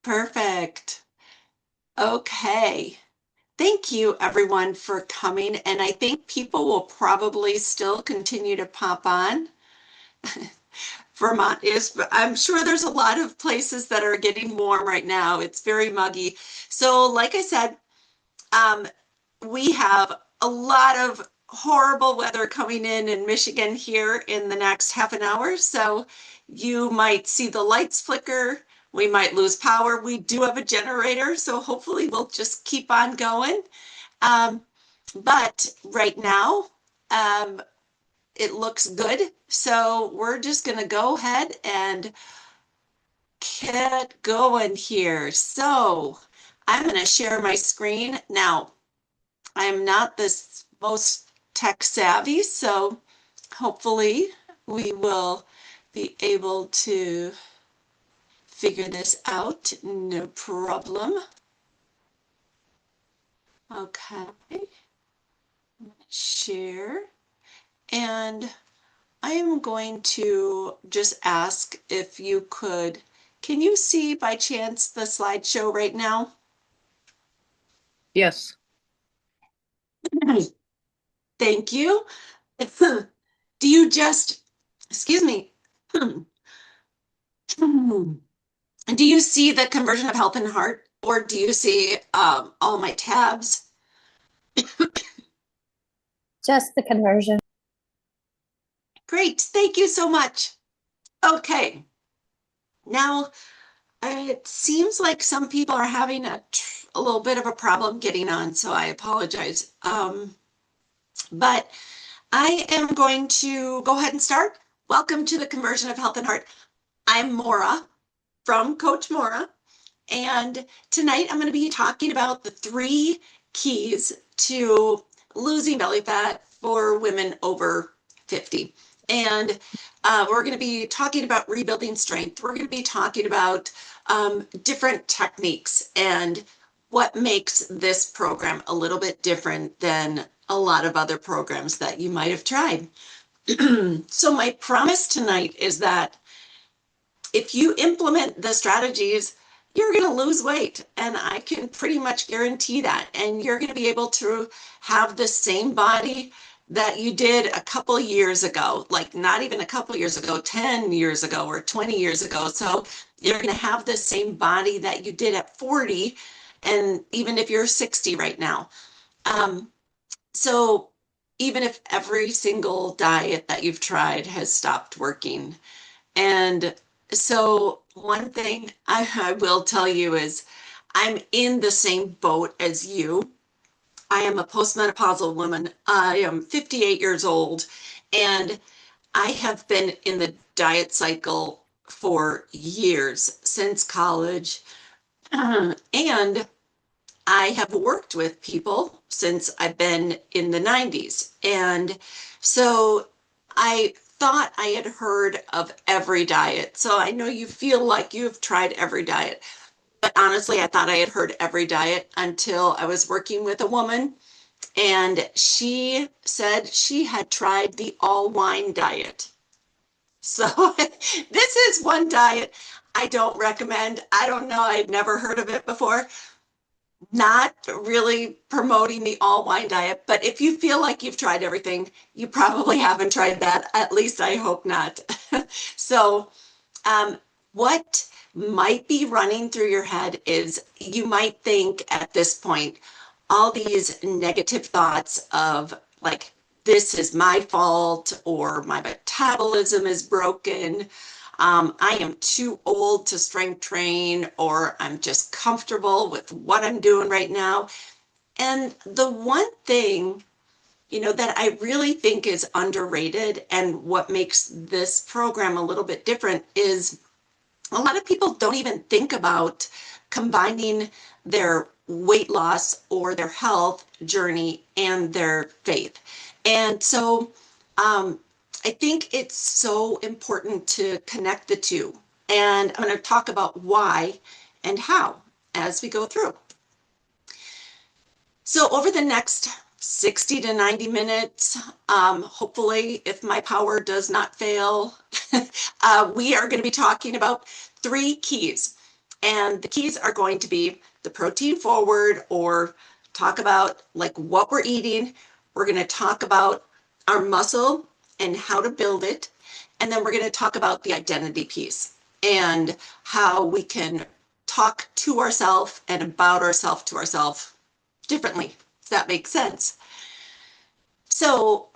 Perfect. Okay. Thank you, everyone, for coming. And I think people will probably still continue to pop on. Vermont is, but I'm sure there's a lot of places that are getting warm right now. It's very muggy. So, like I said, um, we have a lot of horrible weather coming in Michigan here in the next half an hour. So you might see the lights flicker. We might lose power. We do have a generator, so hopefully we'll just keep on going. Um, but right now, um, it looks good. So we're just going to go ahead and get going here. So I'm going to share my screen. Now, I'm not this most tech savvy, so hopefully we will be able to figure this out. No problem. Okay, share. And I am going to just ask if you could, can you see by chance the slideshow right now? Yes. Thank you. Do you just, excuse me, do you see the conversion of health and heart, or do you see all my tabs? Just the conversion. Great, thank you so much. Okay, now it seems like some people are having a little bit of a problem getting on, so I apologize. But I am going to go ahead and start. Welcome to the Conversion of Health and Heart. I'm Maura from Coach Maura, and tonight I'm going to be talking about the 3 keys to losing belly fat for women over 50. And we're going to be talking about rebuilding strength. We're going to be talking about different techniques and what makes this program a little bit different than a lot of other programs that you might have tried. So my promise tonight is that if you implement the strategies, you're going to lose weight. And I can pretty much guarantee that. And you're going to be able to have the same body that you did a couple years ago, like not even a couple years ago, 10 years ago or 20 years ago. So you're going to have the same body that you did at 40, and even if you're 60 right now. Um, so even if every single diet that you've tried has stopped working, and so one thing I will tell you is I'm in the same boat as you. I am a postmenopausal woman. I am 58 years old, and I have been in the diet cycle for years, since college. And I have worked with people since I've been in the 90s. And so I thought I had heard of every diet. So I know you feel like you've tried every diet, but honestly, I thought I had heard every diet until I was working with a woman, and she said she had tried the all wine diet. So this is one diet I don't recommend. I don't know. I'd never heard of it before. Not really promoting the all wine diet, but if you feel like you've tried everything, you probably haven't tried that. At least I hope not. So, um, what might be running through your head is you might think at this point all these negative thoughts of like, this is my fault, or my metabolism is broken. I am too old to strength train, or I'm just comfortable with what I'm doing right now. And the one thing, that I really think is underrated and what makes this program a little bit different is a lot of people don't even think about combining their weight loss or their health journey and their faith. And so I think it's so important to connect the two. And I'm going to talk about why and how as we go through. So over the next 60 to 90 minutes, hopefully, if my power does not fail, we are going to be talking about 3 keys. And the keys are going to be the protein forward, or talk about like what we're eating. We're going to talk about our muscle and how to build it. And then we're going to talk about the identity piece and how we can talk to ourselves and about ourselves to ourselves differently, if that makes sense. So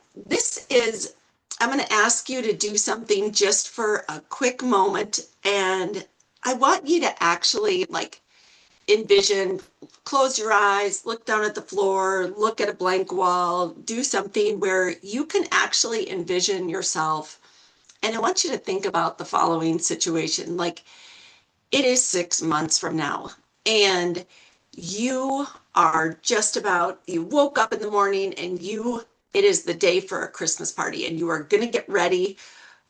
I'm going to ask you to do something just for a quick moment. And I want you to actually like envision, close your eyes, look down at the floor, look at a blank wall, do something where you can actually envision yourself. And I want you to think about the following situation. Like, it is 6 months from now, and you are you woke up in the morning and it is the day for a Christmas party, and you are going to get ready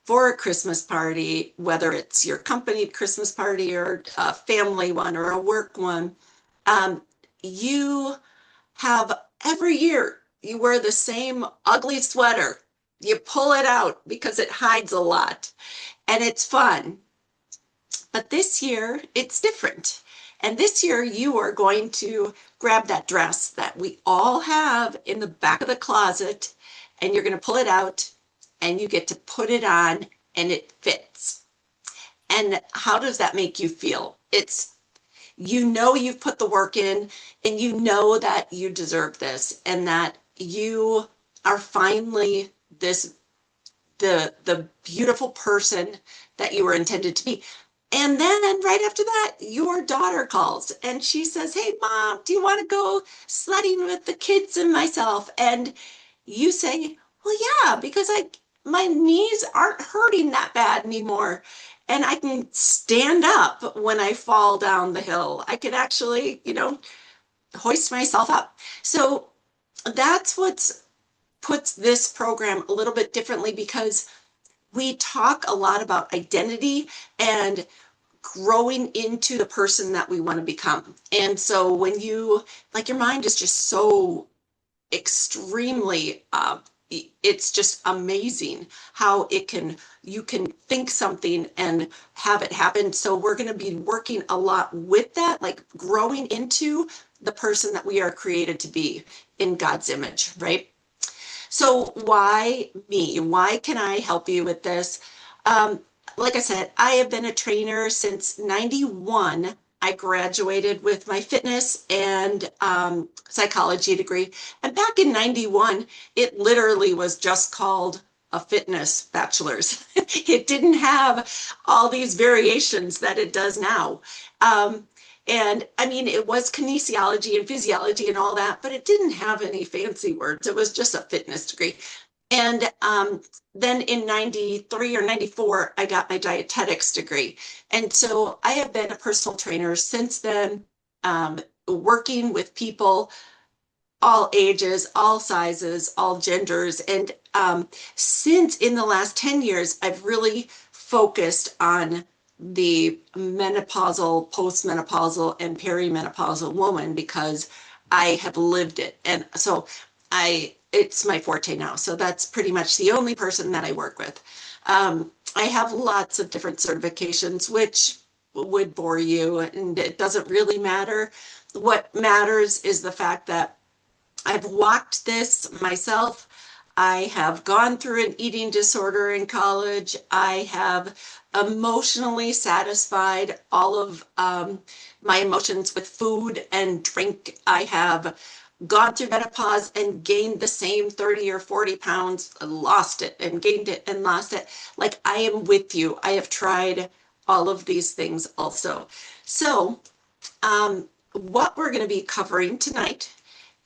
for a Christmas party, whether it's your company Christmas party or a family one or a work one. Um, you have every year you wear the same ugly sweater. You pull it out because it hides a lot and it's fun. But this year it's different. And this year you are going to grab that dress that we all have in the back of the closet, and you're going to pull it out and you get to put it on and it fits. And how does that make you feel? You've put the work in, and you know that you deserve this, and that you are finally the beautiful person that you were intended to be. And then right after that, your daughter calls and she says, "Hey, Mom, do you want to go sledding with the kids and myself?" And you say, "Well, yeah, because my knees aren't hurting that bad anymore. And I can stand up when I fall down the hill. I can actually, hoist myself up." So that's what puts this program a little bit differently, because we talk a lot about identity and growing into the person that we want to become. And so when your mind is just so extremely, it's just amazing how you can think something and have it happen. So we're going to be working a lot with that, like growing into the person that we are created to be in God's image, right? So why me? Why can I help you with this? Um, like I said, I have been a trainer since 91. I graduated with my fitness and psychology degree. And back in 91, it literally was just called a fitness bachelor's. It didn't have all these variations that it does now. And I mean, it was kinesiology and physiology and all that, but it didn't have any fancy words. It was just a fitness degree. And then in 93 or 94, I got my dietetics degree. And so I have been a personal trainer since then, working with people all ages, all sizes, all genders. And since in the last 10 years, I've really focused on the menopausal, postmenopausal, and perimenopausal woman, because I have lived it. And so it's my forte now. So that's pretty much the only person that I work with. I have lots of different certifications, which would bore you, and it doesn't really matter. What matters is the fact that I've walked this myself. I have gone through an eating disorder in college. I have emotionally satisfied all of my emotions with food and drink. I have gone through menopause and gained the same 30 or 40 pounds, lost it and gained it and lost it. Like, I am with you. I have tried all of these things also. So what we're going to be covering tonight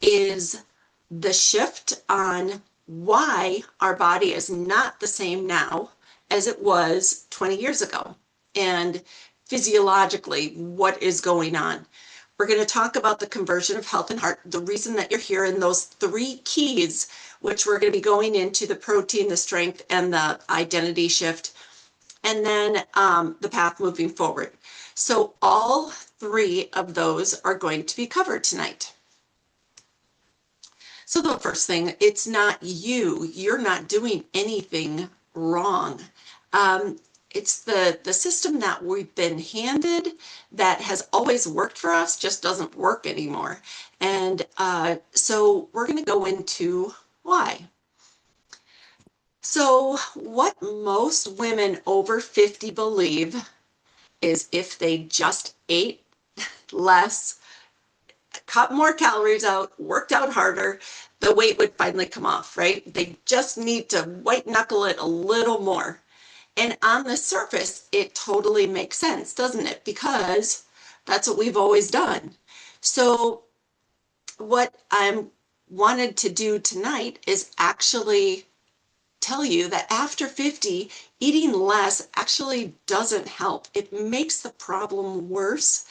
is the shift on why our body is not the same now as it was 20 years ago, and physiologically what is going on. We're going to talk about the conversion of health and heart, the reason that you're here, and those three keys, which we're going to be going into: the protein, the strength, and the identity shift, and then the path moving forward. So all three of those are going to be covered tonight. So the first thing, it's not you. You're not doing anything wrong. it's the system that we've been handed that has always worked for us just doesn't work anymore. And so we're going to go into why. So what most women over 50 believe is if they just ate less, cut more calories out, worked out harder, the weight would finally come off, right? They just need to white knuckle it a little more. And on the surface, it totally makes sense, doesn't it? Because that's what we've always done. So what I'm wanted to do tonight is actually tell you that after 50, eating less actually doesn't help. It makes the problem worse.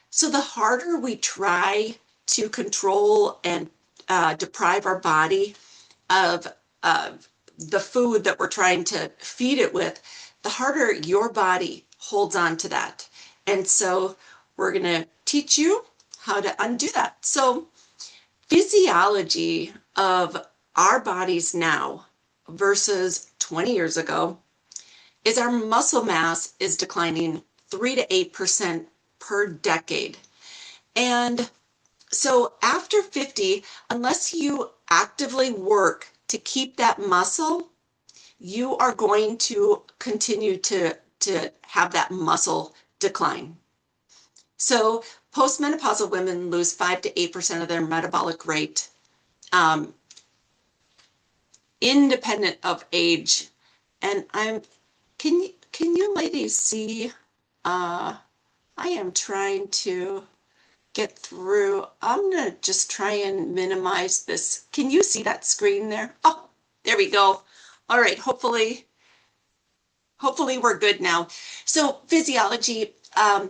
So the harder we try to control and deprive our body of the food that we're trying to feed it with, the harder your body holds on to that. And so we're going to teach you how to undo that. So physiology of our bodies now versus 20 years ago is our muscle mass is declining 3 to 8% per decade. And so after 50, unless you actively work to keep that muscle, you are going to continue to have that muscle decline. So postmenopausal women lose 5 to 8% of their metabolic rate, independent of age. And can you ladies see, I am trying to get through. I'm gonna just try and minimize this. Can you see that screen there? Oh, there we go. All right, hopefully we're good now. So physiology, the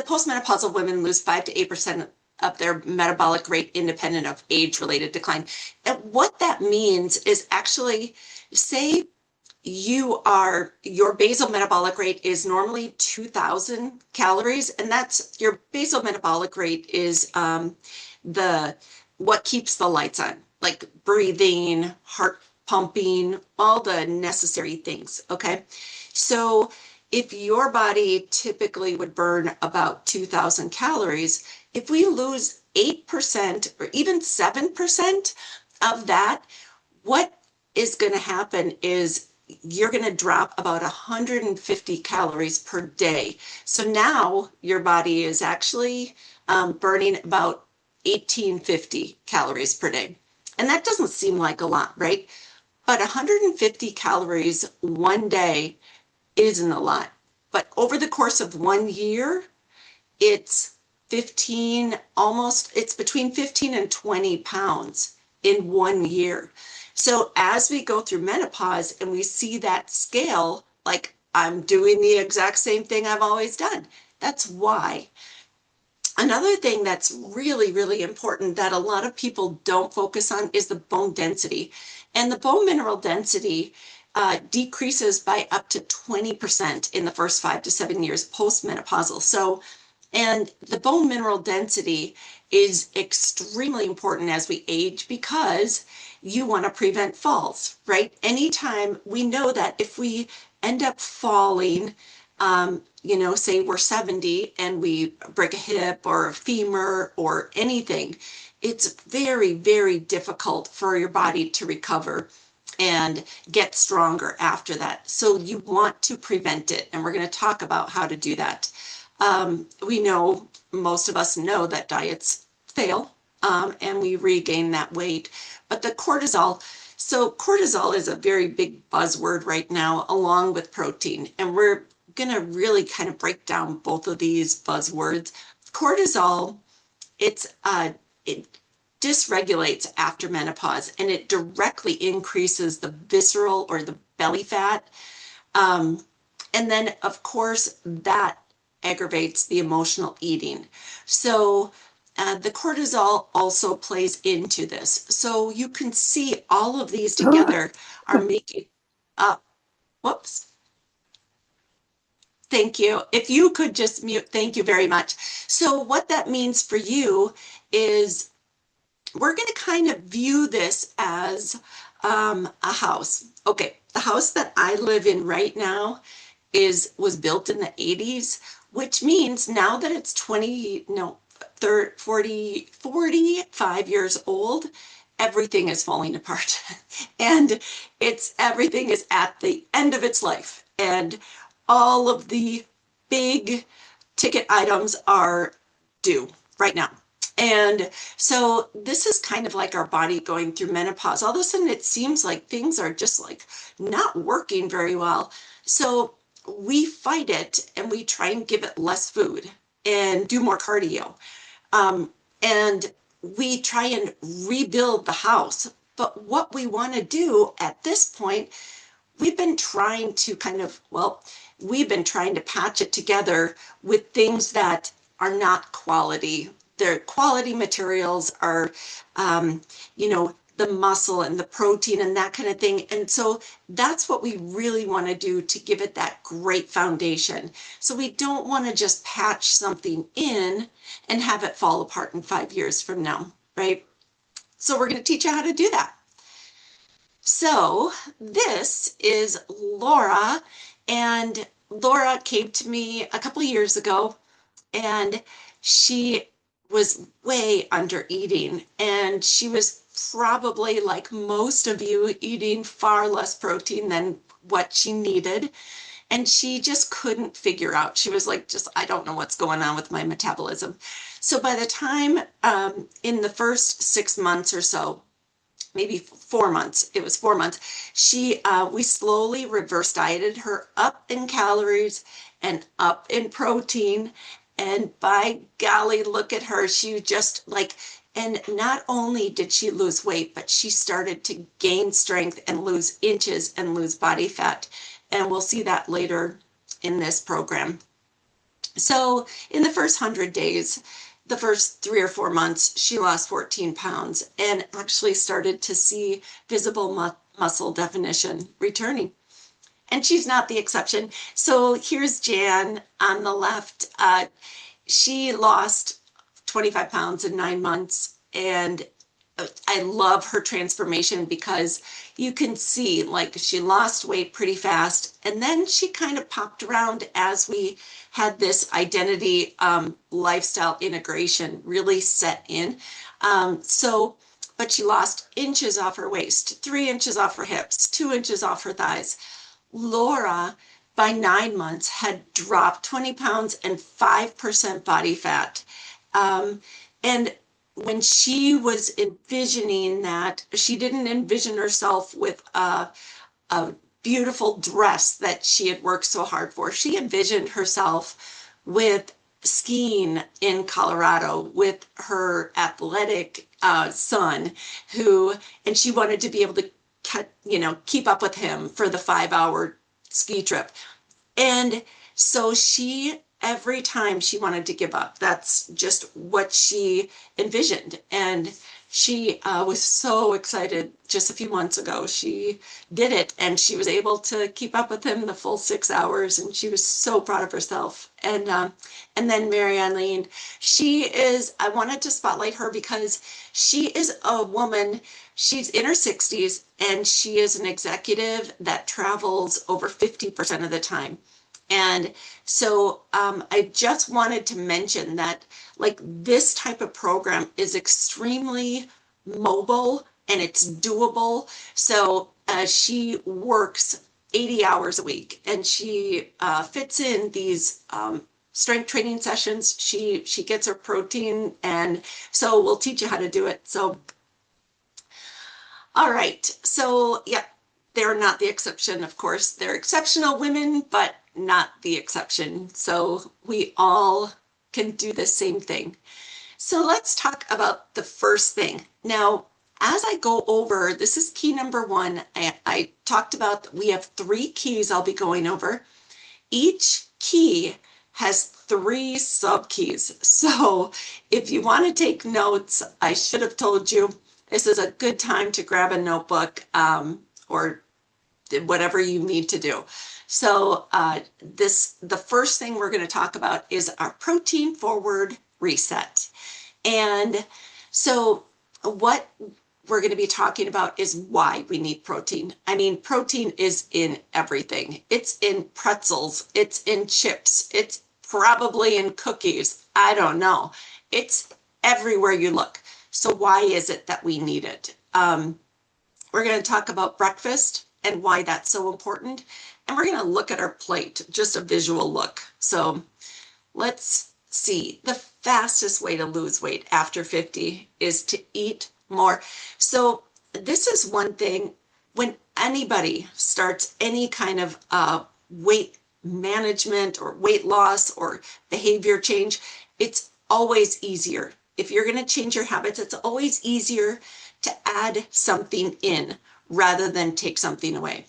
postmenopausal women lose 5 to 8% of their metabolic rate independent of age-related decline. And what that means is actually, say your basal metabolic rate is normally 2,000 calories, and that's your basal metabolic rate is what keeps the lights on, like breathing, heart pumping, all the necessary things. Okay, so if your body typically would burn about 2,000 calories, if we lose 8% or even 7% of that, what is going to happen is you're going to drop about 150 calories per day. So now your body is actually burning about 1,850 calories per day. And that doesn't seem like a lot, right? But 150 calories one day isn't a lot. But over the course of 1 year, it's it's between 15 and 20 pounds in 1 year. So as we go through menopause and we see that scale, like I'm doing the exact same thing I've always done. That's why. Another thing that's really, really important that a lot of people don't focus on is the bone density. And the bone mineral density decreases by up to 20% in the first 5 to 7 years postmenopausal. So, and the bone mineral density is extremely important as we age because you want to prevent falls, right? Anytime we know that if we end up falling, say we're 70 and we break a hip or a femur or anything, it's very, very difficult for your body to recover and get stronger after that. So you want to prevent it. And we're going to talk about how to do that. We know, most of us know that diets fail and we regain that weight. But the cortisol, so cortisol is a very big buzzword right now, along with protein. And we're going to really kind of break down both of these buzzwords. Cortisol, it dysregulates after menopause and it directly increases the visceral or the belly fat. And then, of course, that aggravates the emotional eating. So the cortisol also plays into this. So you can see all of these together are making up. Whoops. Thank you. If you could just mute, thank you very much. So what that means for you is we're going to kind of view this as A house. Okay, the house that I live in right now was built in the 80s, which means now that it's 20, no, 30, 40, 45 years old, everything is falling apart. And everything is at the end of its life. And all of the big ticket items are due right now. And so this is kind of like our body going through menopause. All of a sudden, it seems like things are just like not working very well. So we fight it and we try and give it less food and do more cardio. And we try and rebuild the house. But what we want to do at this point, we've been trying to we've been trying to patch it together with things that are not quality. Their quality materials are, you know, the muscle and the protein and that kind of thing. And so that's what we really want to do to give it that great foundation. So we don't want to just patch something in and have it fall apart in 5 years from now, right? So we're going to teach you how to do that. So this is Laura, and Laura came to me a couple of years ago, and she was way under eating, and she was probably like most of you eating far less protein than what she needed. And she just couldn't figure out. She was like, just, I don't know what's going on with my metabolism. So by the time in the first 6 months or so, maybe 4 months, it was 4 months, we slowly reverse dieted her up in calories and up in protein. And by golly, look at her. She just like, and not only did she lose weight, but she started to gain strength and lose inches and lose body fat. And we'll see that later in this program. So in the first 100 days, the first 3 or 4 months, she lost 14 pounds and actually started to see visible muscle definition returning. And she's not the exception. So here's Jan on the left. She lost 25 pounds in 9 months. And I love her transformation because you can see like she lost weight pretty fast. And then she kind of popped around as we had this identity lifestyle integration really set in. But she lost inches off her waist, 3 inches off her hips, 2 inches off her thighs. Laura, by 9 months, had dropped 20 pounds and 5% body fat. And when she was envisioning that, she didn't envision herself with a beautiful dress that she had worked so hard for. She envisioned herself with skiing in Colorado with her athletic son and she wanted to be able to keep up with him for the 5-hour ski trip. And so every time she wanted to give up, that's just what she envisioned. And she was so excited just a few months ago. She did it and she was able to keep up with him the full 6 hours. And she was so proud of herself. And then Mary Eileen, I wanted to spotlight her because she is a woman. She's in her 60s and she is an executive that travels over 50% of the time. And so I just wanted to mention that like this type of program is extremely mobile and it's doable. So she works 80 hours a week and she fits in these strength training sessions. She gets her protein, and so we'll teach you how to do it. So, all right. So yeah, they're not the exception, of course. They're exceptional women, but not the exception. So we all can do the same thing. So let's talk about the first thing. Now, as I go over, this is key number 1. I talked about we have 3 keys I'll be going over. Each key has 3 sub keys. So if you want to take notes, I should have told you this is a good time to grab a notebook or whatever you need to do. So the first thing we're going to talk about is our protein forward reset. And so what we're going to be talking about is why we need protein. I mean, protein is in everything. It's in pretzels, it's in chips, it's probably in cookies. I don't know. It's everywhere you look. So why is it that we need it? We're going to talk about breakfast and why that's so important. And we're going to look at our plate, just a visual look. So let's see. The fastest way to lose weight after 50 is to eat more. So this is one thing when anybody starts any kind of weight management or weight loss or behavior change, it's always easier. If you're going to change your habits, it's always easier to add something in rather than take something away.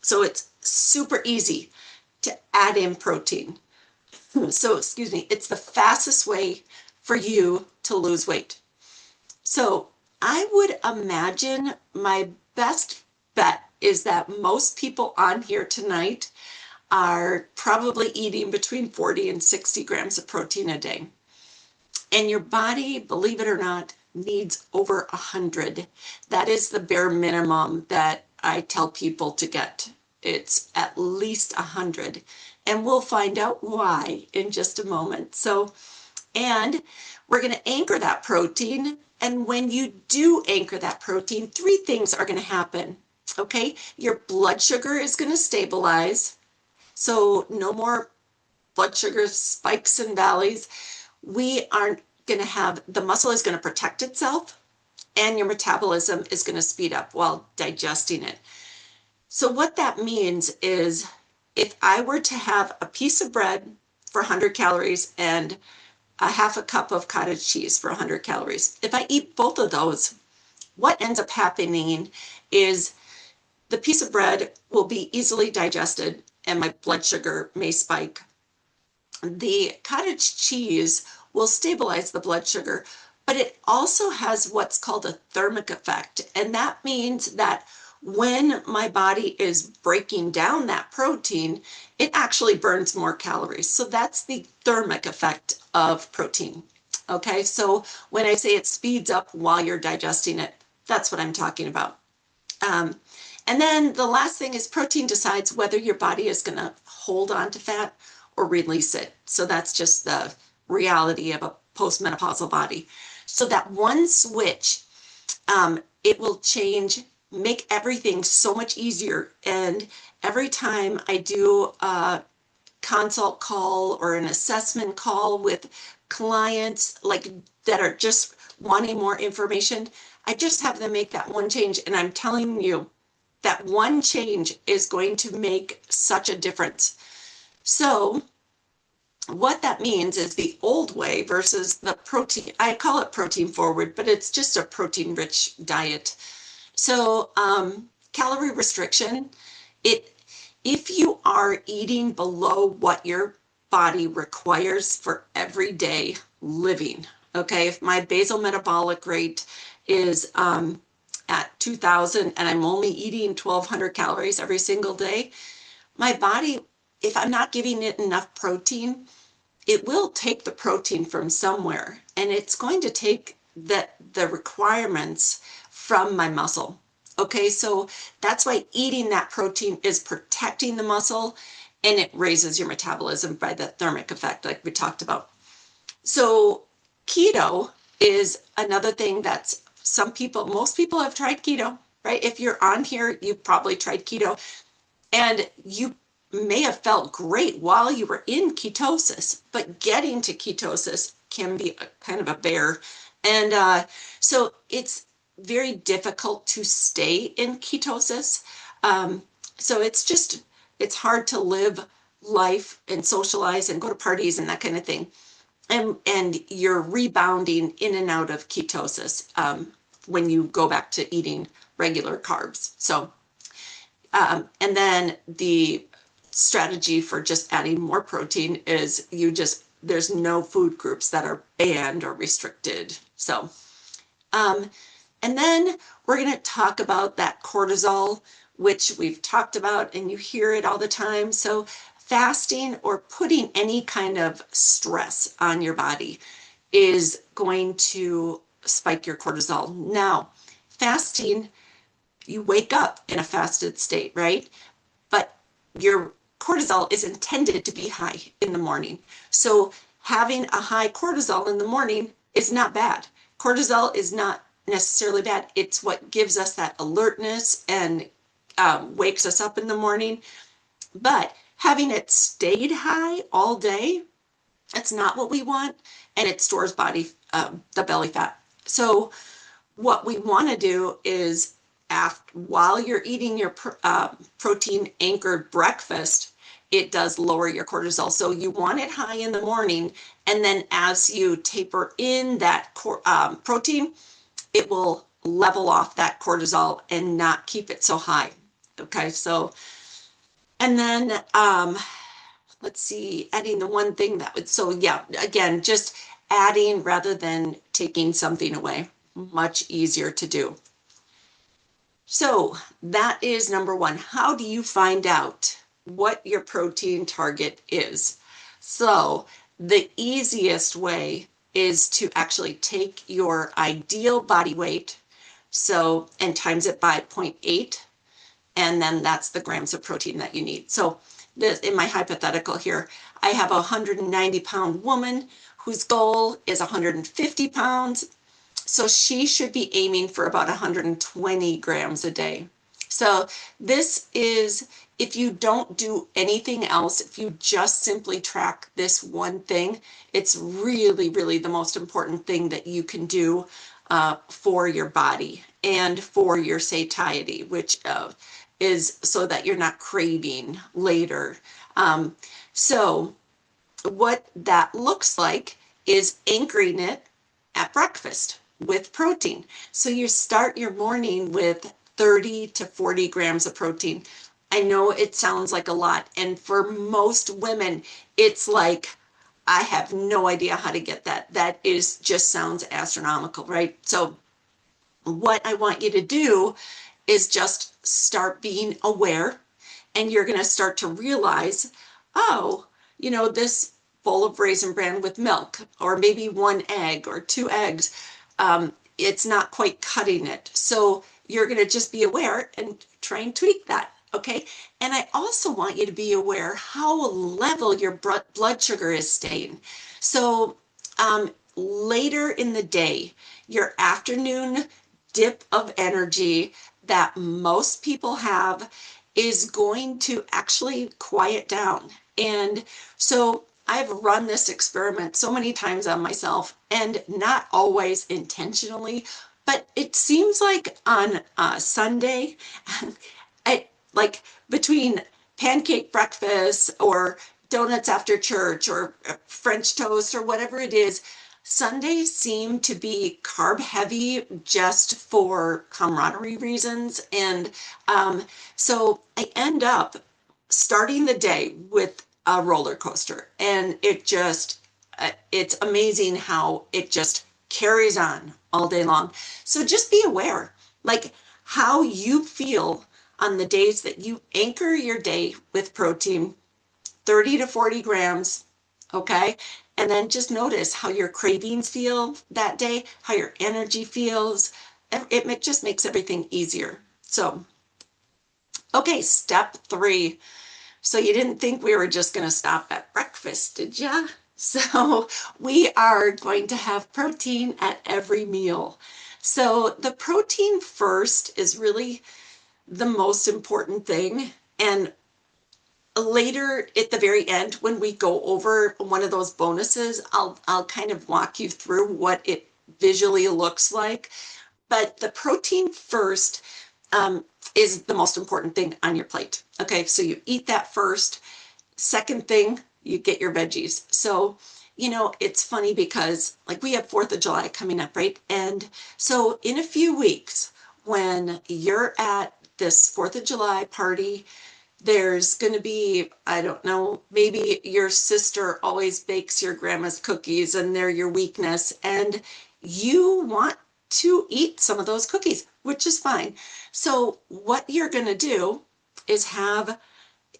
So it's super easy to add in protein. So, excuse me, it's the fastest way for you to lose weight. So I would imagine my best bet is that most people on here tonight are probably eating between 40 and 60 grams of protein a day. And your body, believe it or not, needs over 100. That is the bare minimum that I tell people to get. It's at least 100. And we'll find out why in just a moment. So, and we're going to anchor that protein. And when you do anchor that protein, three things are going to happen. Okay, your blood sugar is going to stabilize. So no more blood sugar spikes and valleys. We aren't going to have, the muscle is going to protect itself and your metabolism is going to speed up while digesting it. So what that means is if I were to have a piece of bread for 100 calories and a half a cup of cottage cheese for 100 calories, if I eat both of those, what ends up happening is the piece of bread will be easily digested and my blood sugar may spike. The cottage cheese will stabilize the blood sugar, but it also has what's called a thermic effect. And that means that when my body is breaking down that protein, it actually burns more calories. So that's the thermic effect of protein. Okay, so when I say it speeds up while you're digesting it, that's what I'm talking about. And then the last thing is protein decides whether your body is going to hold on to fat or release it. So that's just the reality of a postmenopausal body. So that one switch, it will change, make everything so much easier. And every time I do a consult call or an assessment call with clients like that are just wanting more information, I just have them make that one change. And I'm telling you, that one change is going to make such a difference. So what that means is the old way versus the protein, I call it protein forward, but it's just a protein rich diet. So calorie restriction, if you are eating below what your body requires for everyday living, okay, if my basal metabolic rate is at 2000 and I'm only eating 1200 calories every single day, my body, if I'm not giving it enough protein, it will take the protein from somewhere and it's going to take the requirements from my muscle. Okay, so that's why eating that protein is protecting the muscle and it raises your metabolism by the thermic effect like we talked about. So keto is another thing that's most people have tried keto, right? If you're on here, you've probably tried keto and you may have felt great while you were in ketosis, but getting to ketosis can be kind of a bear. And so it's very difficult to stay in ketosis. So it's hard to live life and socialize and go to parties and that kind of thing. And you're rebounding in and out of ketosis when you go back to eating regular carbs. So, and then the strategy for just adding more protein is there's no food groups that are banned or restricted. So, and then we're going to talk about that cortisol, which we've talked about and you hear it all the time. So fasting or putting any kind of stress on your body is going to spike your cortisol. Now, fasting, you wake up in a fasted state, right? But your cortisol is intended to be high in the morning. So having a high cortisol in the morning is not bad. Cortisol is not necessarily bad. It's what gives us that alertness and wakes us up in the morning. But having it stayed high all day, that's not what we want. And it stores the belly fat. So what we want to do is while you're eating your protein anchored breakfast, it does lower your cortisol. So you want it high in the morning, and then as you taper in that protein, it will level off that cortisol and not keep it so high. Okay, so, and then let's see, adding the one thing that would, so yeah, again, just adding rather than taking something away. Much easier to do. So that is number one. How do you find out what your protein target is? So the easiest way is to actually take your ideal body weight, so, and times it by 0.8, and then that's the grams of protein that you need. So in my hypothetical here, I have a 190-pound woman whose goal is 150 pounds. So she should be aiming for about 120 grams a day. So this is, if you don't do anything else, if you just simply track this one thing, it's really, really the most important thing that you can do for your body and for your satiety, which is so that you're not craving later. So what that looks like is anchoring it at breakfast with protein. So you start your morning with 30 to 40 grams of protein. I know it sounds like a lot, and for most women, it's like, I have no idea how to get that. That is just sounds astronomical, right? So what I want you to do is just start being aware, and you're going to start to realize, oh, this bowl of Raisin Bran with milk, or maybe one egg or two eggs, it's not quite cutting it. So you're going to just be aware and try and tweak that. Okay. And I also want you to be aware how level your blood sugar is staying. So later in the day, your afternoon dip of energy that most people have is going to actually quiet down. And so I've run this experiment so many times on myself, and not always intentionally, but it seems like on Sunday, like between pancake breakfast or donuts after church or French toast or whatever it is, Sundays seem to be carb heavy just for camaraderie reasons. And so I end up starting the day with a roller coaster, and it's amazing how it just carries on all day long. So just be aware, like how you feel on the days that you anchor your day with protein, 30 to 40 grams, okay? And then just notice how your cravings feel that day, how your energy feels. It just makes everything easier. So, okay, step 3. So you didn't think we were just going to stop at breakfast, did ya? So we are going to have protein at every meal. So the protein first is really the most important thing. And later at the very end, when we go over one of those bonuses, I'll kind of walk you through what it visually looks like. But the protein first is the most important thing on your plate. Okay, so you eat that first. Second thing, you get your veggies. So, it's funny because like we have 4th of July coming up, right? And so in a few weeks, when you're at this 4th of July party, there's going to be, I don't know, maybe your sister always bakes your grandma's cookies and they're your weakness, and you want to eat some of those cookies, which is fine. So what you're going to do is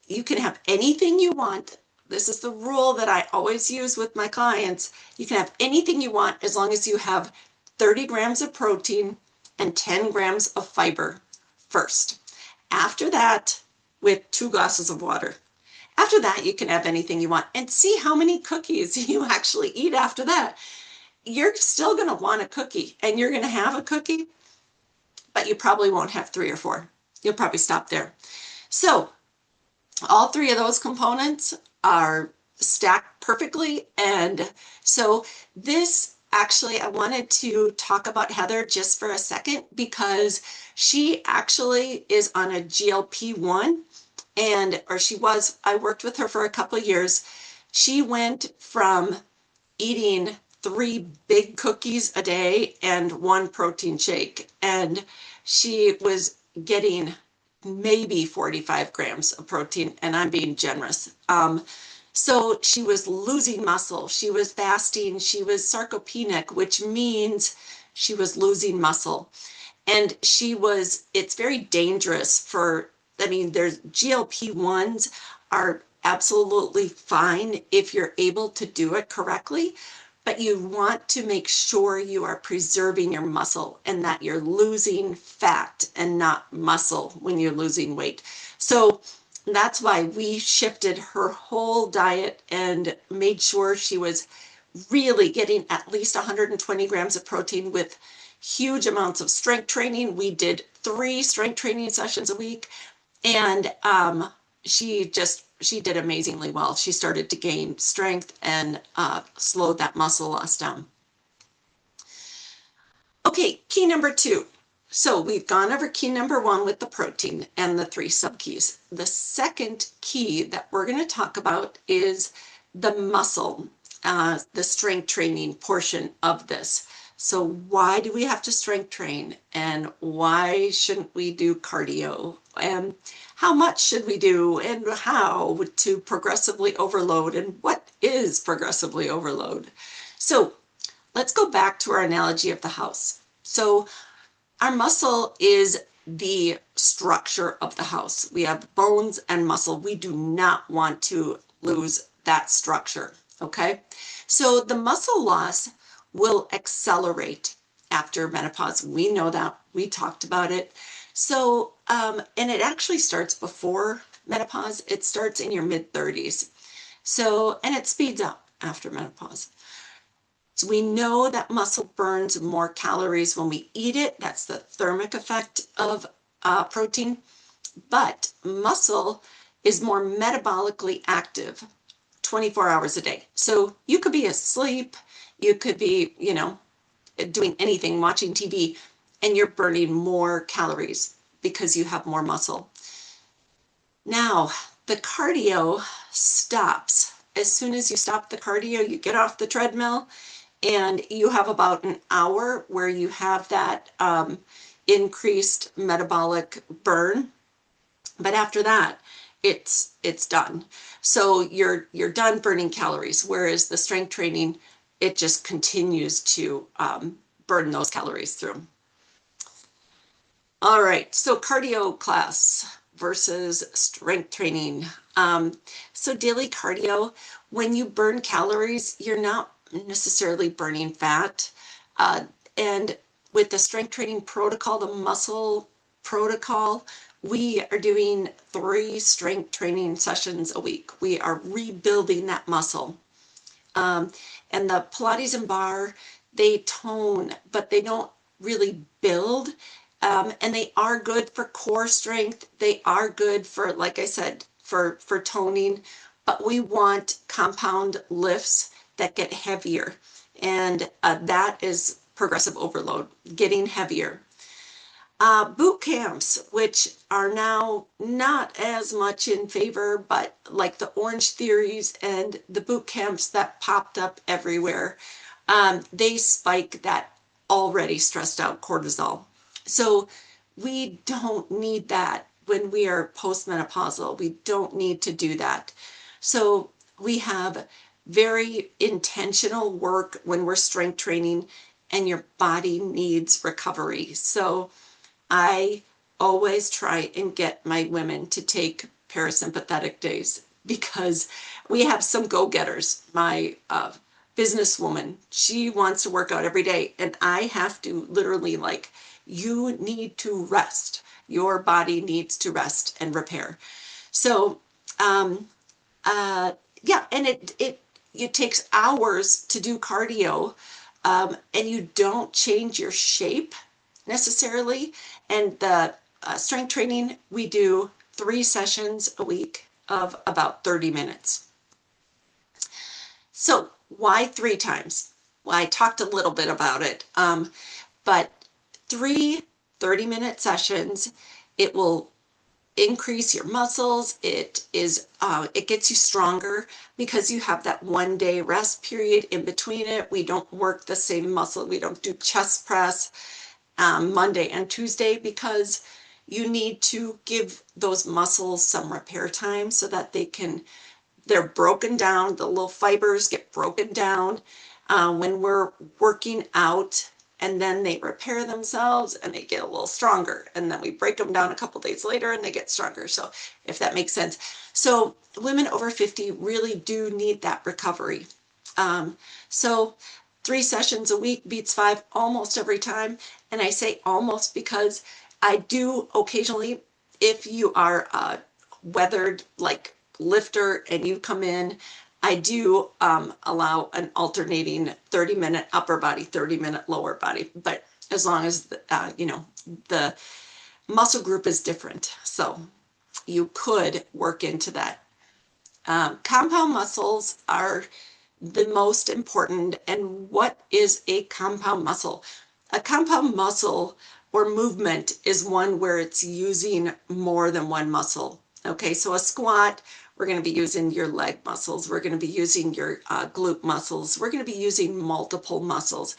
you can have anything you want. This is the rule that I always use with my clients. You can have anything you want as long as you have 30 grams of protein and 10 grams of fiber first. After that, with 2 glasses of water. After that, you can have anything you want and see how many cookies you actually eat after that. You're still going to want a cookie and you're going to have a cookie, but you probably won't have 3 or 4. You'll probably stop there. So all 3 of those components are stacked perfectly. And so this actually, I wanted to talk about Heather just for a second because she actually is on a GLP-1 or she was, I worked with her for a couple of years. She went from eating 3 big cookies a day and 1 protein shake, and she was getting maybe 45 grams of protein, and I'm being generous. So she was losing muscle, she was fasting, she was sarcopenic, which means she was losing muscle. And it's very dangerous there's GLP-1s are absolutely fine if you're able to do it correctly, but you want to make sure you are preserving your muscle and that you're losing fat and not muscle when you're losing weight. So that's why we shifted her whole diet and made sure she was really getting at least 120 grams of protein with huge amounts of strength training. We did 3 strength training sessions a week, and she did amazingly well. She started to gain strength and slowed that muscle loss down. Okay, key number 2. So we've gone over key number 1 with the protein and the 3 sub-keys. The second key that we're going to talk about is the muscle, the strength training portion of this. So why do we have to strength train, and why shouldn't we do cardio, and how much should we do, and how to progressively overload, and what is progressively overload? So let's go back to our analogy of the house. So our muscle is the structure of the house. We have bones and muscle. We do not want to lose that structure, okay? So the muscle loss will accelerate after menopause. We know that. We talked about it. So, and it actually starts before menopause. It starts in your mid-30s. So, and it speeds up after menopause. So we know that muscle burns more calories when we eat it. That's the thermic effect of protein. But muscle is more metabolically active 24 hours a day. So you could be asleep, you could be, doing anything, watching TV, and you're burning more calories because you have more muscle. Now, the cardio stops. As soon as you stop the cardio, you get off the treadmill, and you have about an hour where you have that increased metabolic burn. But after that, it's done. So you're done burning calories, whereas the strength training, it just continues to burn those calories through. All right, so cardio class versus strength training. So daily cardio, when you burn calories, you're not necessarily burning fat. And with the strength training protocol, the muscle protocol, we are doing 3 strength training sessions a week. We are rebuilding that muscle. And the Pilates and barre, they tone, but they don't really build. And they are good for core strength. They are good for, like I said, for toning, but we want compound lifts that get heavier. And that is progressive overload, getting heavier. Boot camps, which are now not as much in favor, but like the Orange Theories and the boot camps that popped up everywhere, they spike that already stressed out cortisol. So we don't need that when we are postmenopausal. We don't need to do that. So we have very intentional work when we're strength training, and your body needs recovery. So I always try and get my women to take parasympathetic days because we have some go-getters. My businesswoman, she wants to work out every day, and I have to literally you need to rest. Your body needs to rest and repair. So, yeah, and it takes hours to do cardio, and you don't change your shape necessarily. And the strength training, we do 3 sessions a week of about 30 minutes. So why 3 times? Well, I talked a little bit about it, but 30-minute sessions, it will increase your muscles. It gets you stronger because you have that 1 day rest period in between it. We don't work the same muscle. We don't do chest press Monday and Tuesday because you need to give those muscles some repair time so that they're broken down. The little fibers get broken down when we're working out, and then they repair themselves and they get a little stronger. And then we break them down a couple days later and they get stronger. So if that makes sense. So women over 50 really do need that recovery. So 3 sessions a week beats 5 almost every time. And I say almost because I do occasionally, if you are weathered like lifter and you come in, I do allow an alternating 30-minute upper body, 30-minute lower body, but as long as the muscle group is different, so you could work into that. Compound muscles are the most important. And what is a compound muscle? A compound muscle or movement is one where it's using more than one muscle. Okay, so a squat, we're going to be using your leg muscles. We're going to be using your glute muscles. We're going to be using multiple muscles,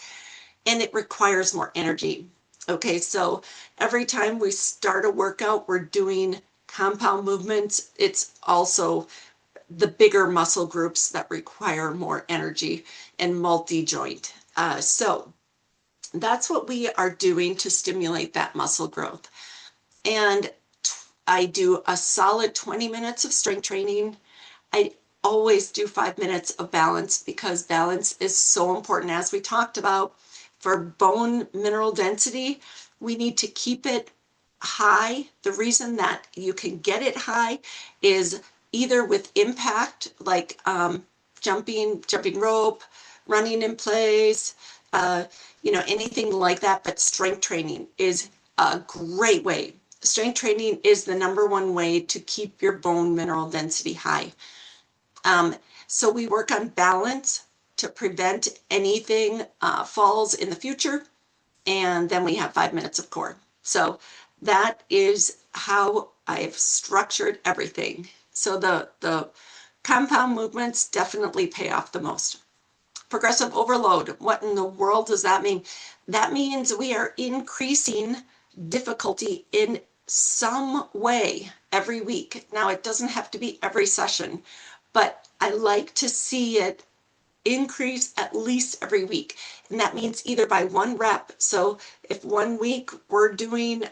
and it requires more energy. Okay, so every time we start a workout, we're doing compound movements. It's also the bigger muscle groups that require more energy and multi-joint. So that's what we are doing to stimulate that muscle growth. And I do a solid 20 minutes of strength training. I always do 5 minutes of balance because balance is so important. As we talked about, for bone mineral density, we need to keep it high. The reason that you can get it high is either with impact, like jumping rope, running in place, anything like that. But strength training is a great way. Strength training is the #1 way to keep your bone mineral density high. So we work on balance to prevent anything falls in the future. And then we have 5 minutes of core. So that is how I've structured everything. So the compound movements definitely pay off the most. Progressive overload. What in the world does that mean? That means we are increasing difficulty in some way every week. Now, it doesn't have to be every session, but I like to see it increase at least every week. And that means either by 1 rep. So if 1 week we're doing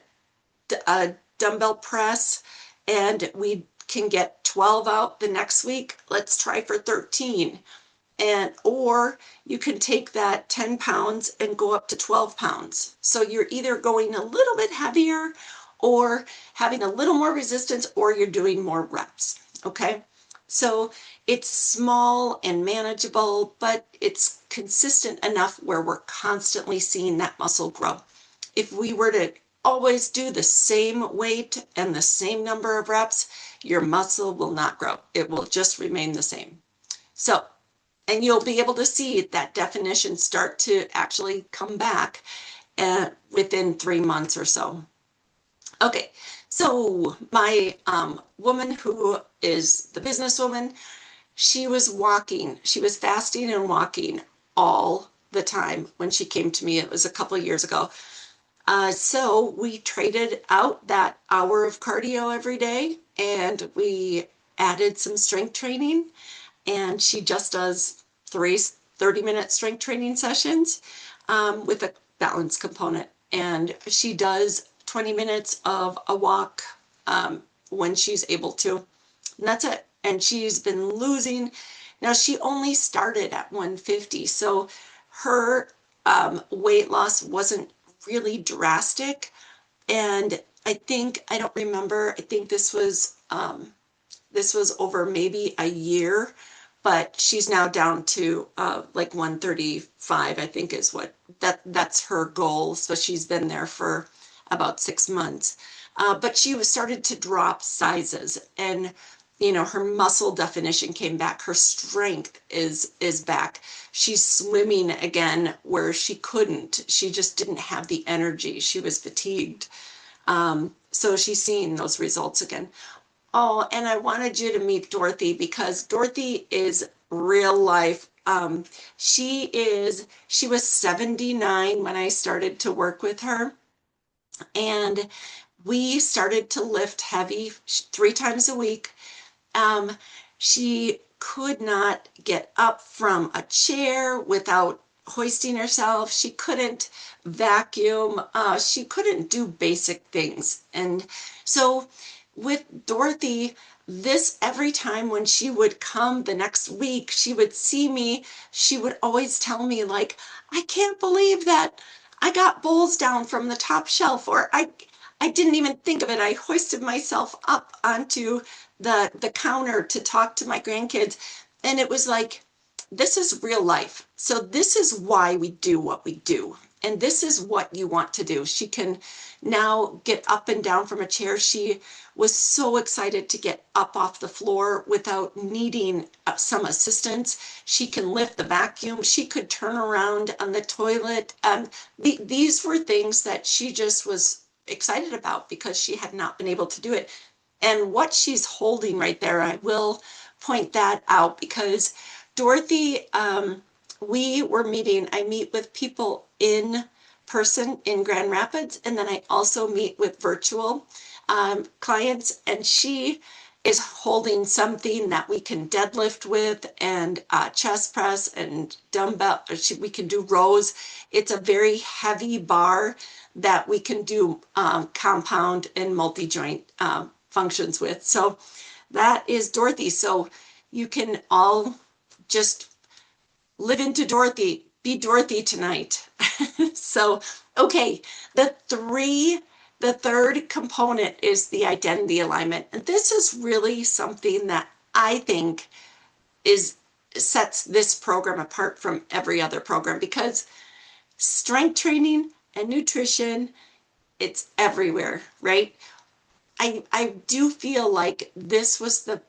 a dumbbell press and we can get 12 out the next week, let's try for 13. Or you can take that 10 pounds and go up to 12 pounds. So you're either going a little bit heavier or having a little more resistance, or you're doing more reps. Okay. So it's small and manageable, but it's consistent enough where we're constantly seeing that muscle grow. If we were to always do the same weight and the same number of reps, your muscle will not grow. It will just remain the same. So, and you'll be able to see that definition start to actually come back within 3 months or so. Okay, so my woman who is the businesswoman, she was fasting and walking all the time when she came to me. It was a couple of years ago. So we traded out that hour of cardio every day and we added some strength training, and she just does 3 30-minute strength training sessions with a balance component. And she does 20 minutes of a walk when she's able to. And that's it. And she's been losing. Now, she only started at 150, so her weight loss wasn't really drastic. And I don't remember, I think this was over maybe a year, but she's now down to like 135, I think is what that's her goal. So she's been there for about 6 months. But she was started to drop sizes, and her muscle definition came back. Her strength is back. She's swimming again where she couldn't. She just didn't have the energy. She was fatigued. So she's seeing those results again. Oh, and I wanted you to meet Dorothy because Dorothy is real life. She was 79 when I started to work with her, and we started to lift heavy 3 times a week. Um, she could not get up from a chair without hoisting herself. She couldn't vacuum. She couldn't do basic things. And so with Dorothy, this every time when she would come the next week, she would see me, she would always tell me, like, I can't believe that I got bowls down from the top shelf, or I didn't even think of it. I hoisted myself up onto the counter to talk to my grandkids. And it was like, this is real life. So this is why we do what we do. And this is what you want to do. She can now get up and down from a chair. She was so excited to get up off the floor without needing some assistance. She can lift the vacuum. She could turn around on the toilet. These were things that she just was excited about because she had not been able to do it. And what she's holding right there, I will point that out because Dorothy, I meet with people in person in Grand Rapids, and then I also meet with virtual clients, and she is holding something that we can deadlift with and chest press and dumbbell. We can do rows. It's a very heavy bar that we can do compound and multi-joint functions with. So that is Dorothy. So you can all just live into Dorothy, be Dorothy tonight. So, okay, the third component is the identity alignment. And this is really something that I think sets this program apart from every other program, because strength training and nutrition, it's everywhere, right? I do feel like this was the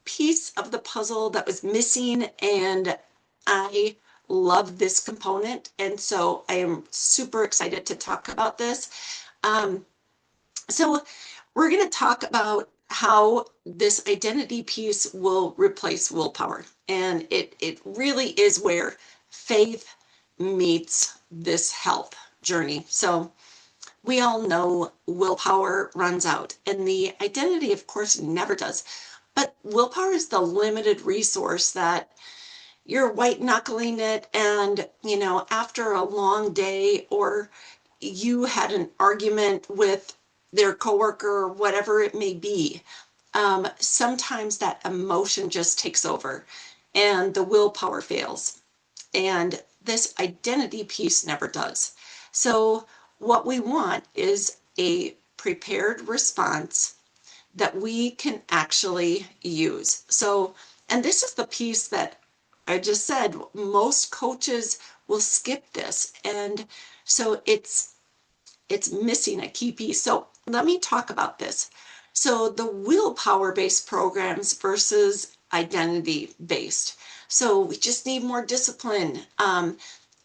piece of the puzzle that was missing, and I love this component. And so I am super excited to talk about this. So we're going to talk about how this identity piece will replace willpower. And it really is where faith meets this health journey. So we all know willpower runs out, and the identity, of course, never does. But willpower is the limited resource that you're white knuckling it, and after a long day, or you had an argument with their coworker or whatever it may be, sometimes that emotion just takes over and the willpower fails. And this identity piece never does. So what we want is a prepared response that we can actually use. So, and this is the piece that I just said, most coaches will skip this. And so it's missing a key piece. So let me talk about this. So the willpower based programs versus identity based. So we just need more discipline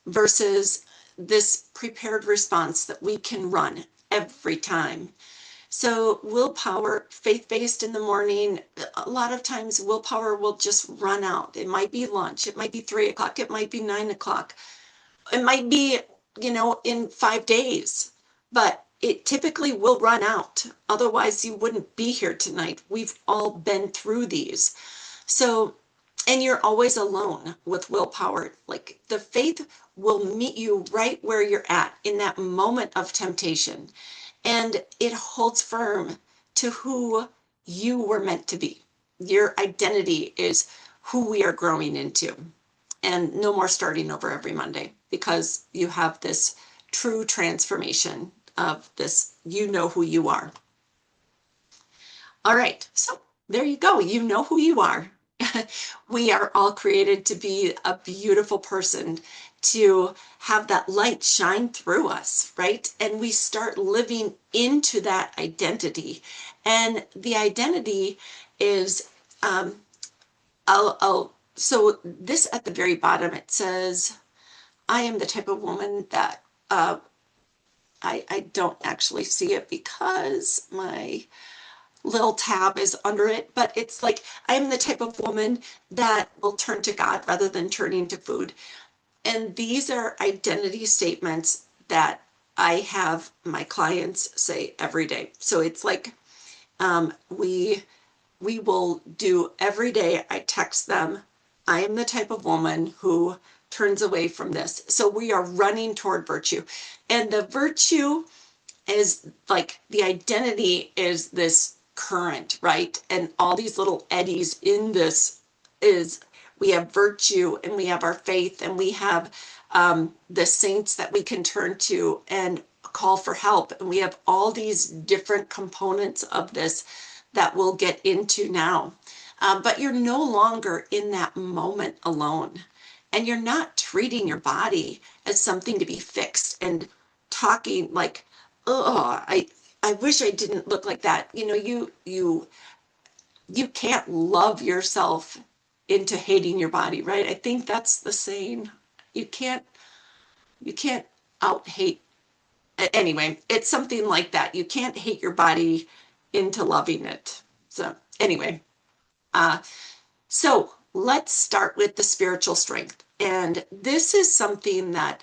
versus this prepared response that we can run every time. So willpower, faith-based in the morning, a lot of times willpower will just run out. It might be lunch, it might be 3 o'clock, it might be 9 o'clock. It might be, in 5 days, but it typically will run out. Otherwise you wouldn't be here tonight. We've all been through these. So, and you're always alone with willpower. Like the faith will meet you right where you're at in that moment of temptation. And it holds firm to who you were meant to be. Your identity is who we are growing into. And no more starting over every Monday, because you have this true transformation of this. You know who you are. All right, so there you go. You know who you are. We are all created to be a beautiful person, to have that light shine through us, right? And we start living into that identity. And the identity is, so this at the very bottom, it says, I am the type of woman that, I don't actually see it because my little tab is under it, but it's like, I am the type of woman that will turn to God rather than turning to food. And these are identity statements that I have my clients say every day. So it's like, we will do every day. I text them, I am the type of woman who turns away from this. So we are running toward virtue. And the virtue is like, the identity is this current, right? And all these little eddies in this is, we have virtue and we have our faith and we have the saints that we can turn to and call for help. And we have all these different components of this that we'll get into now. But you're no longer in that moment alone. And you're not treating your body as something to be fixed and talking like, oh, I wish I didn't look like that. You know, you can't love yourself into hating your body, right? I think that's the saying. You can't out hate. Anyway, it's something like that. You can't hate your body into loving it. So anyway, so let's start with the spiritual strength. And this is something that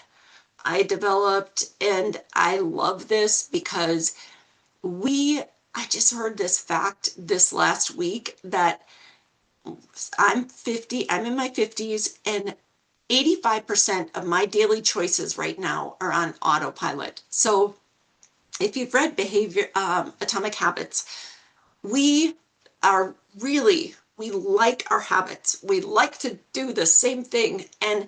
I developed, and I love this because I just heard this fact this last week that I'm in my 50s, and 85% of my daily choices right now are on autopilot. So if you've read Atomic Habits, we are really, we like our habits. We like to do the same thing, and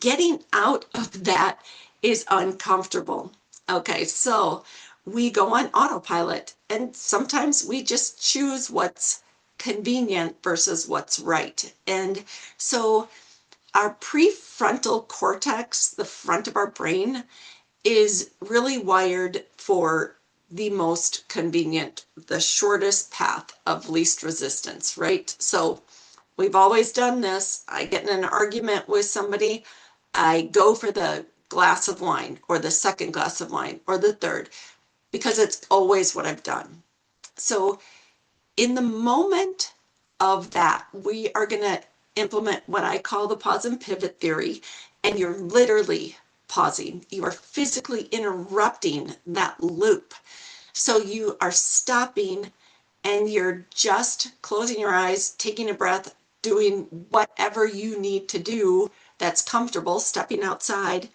getting out of that is uncomfortable. Okay, so we go on autopilot, and sometimes we just choose what's convenient versus what's right. And so our prefrontal cortex, the front of our brain, is really wired for the most convenient, the shortest path of least resistance, right? So we've always done this. I get in an argument with somebody, I go for the glass of wine or the second glass of wine or the third, because it's always what I've done. So in the moment of that, we are going to implement what I call the pause and pivot theory. And you're literally pausing. You are physically interrupting that loop. So you are stopping and you're just closing your eyes, taking a breath, doing whatever you need to do that's comfortable, stepping outside.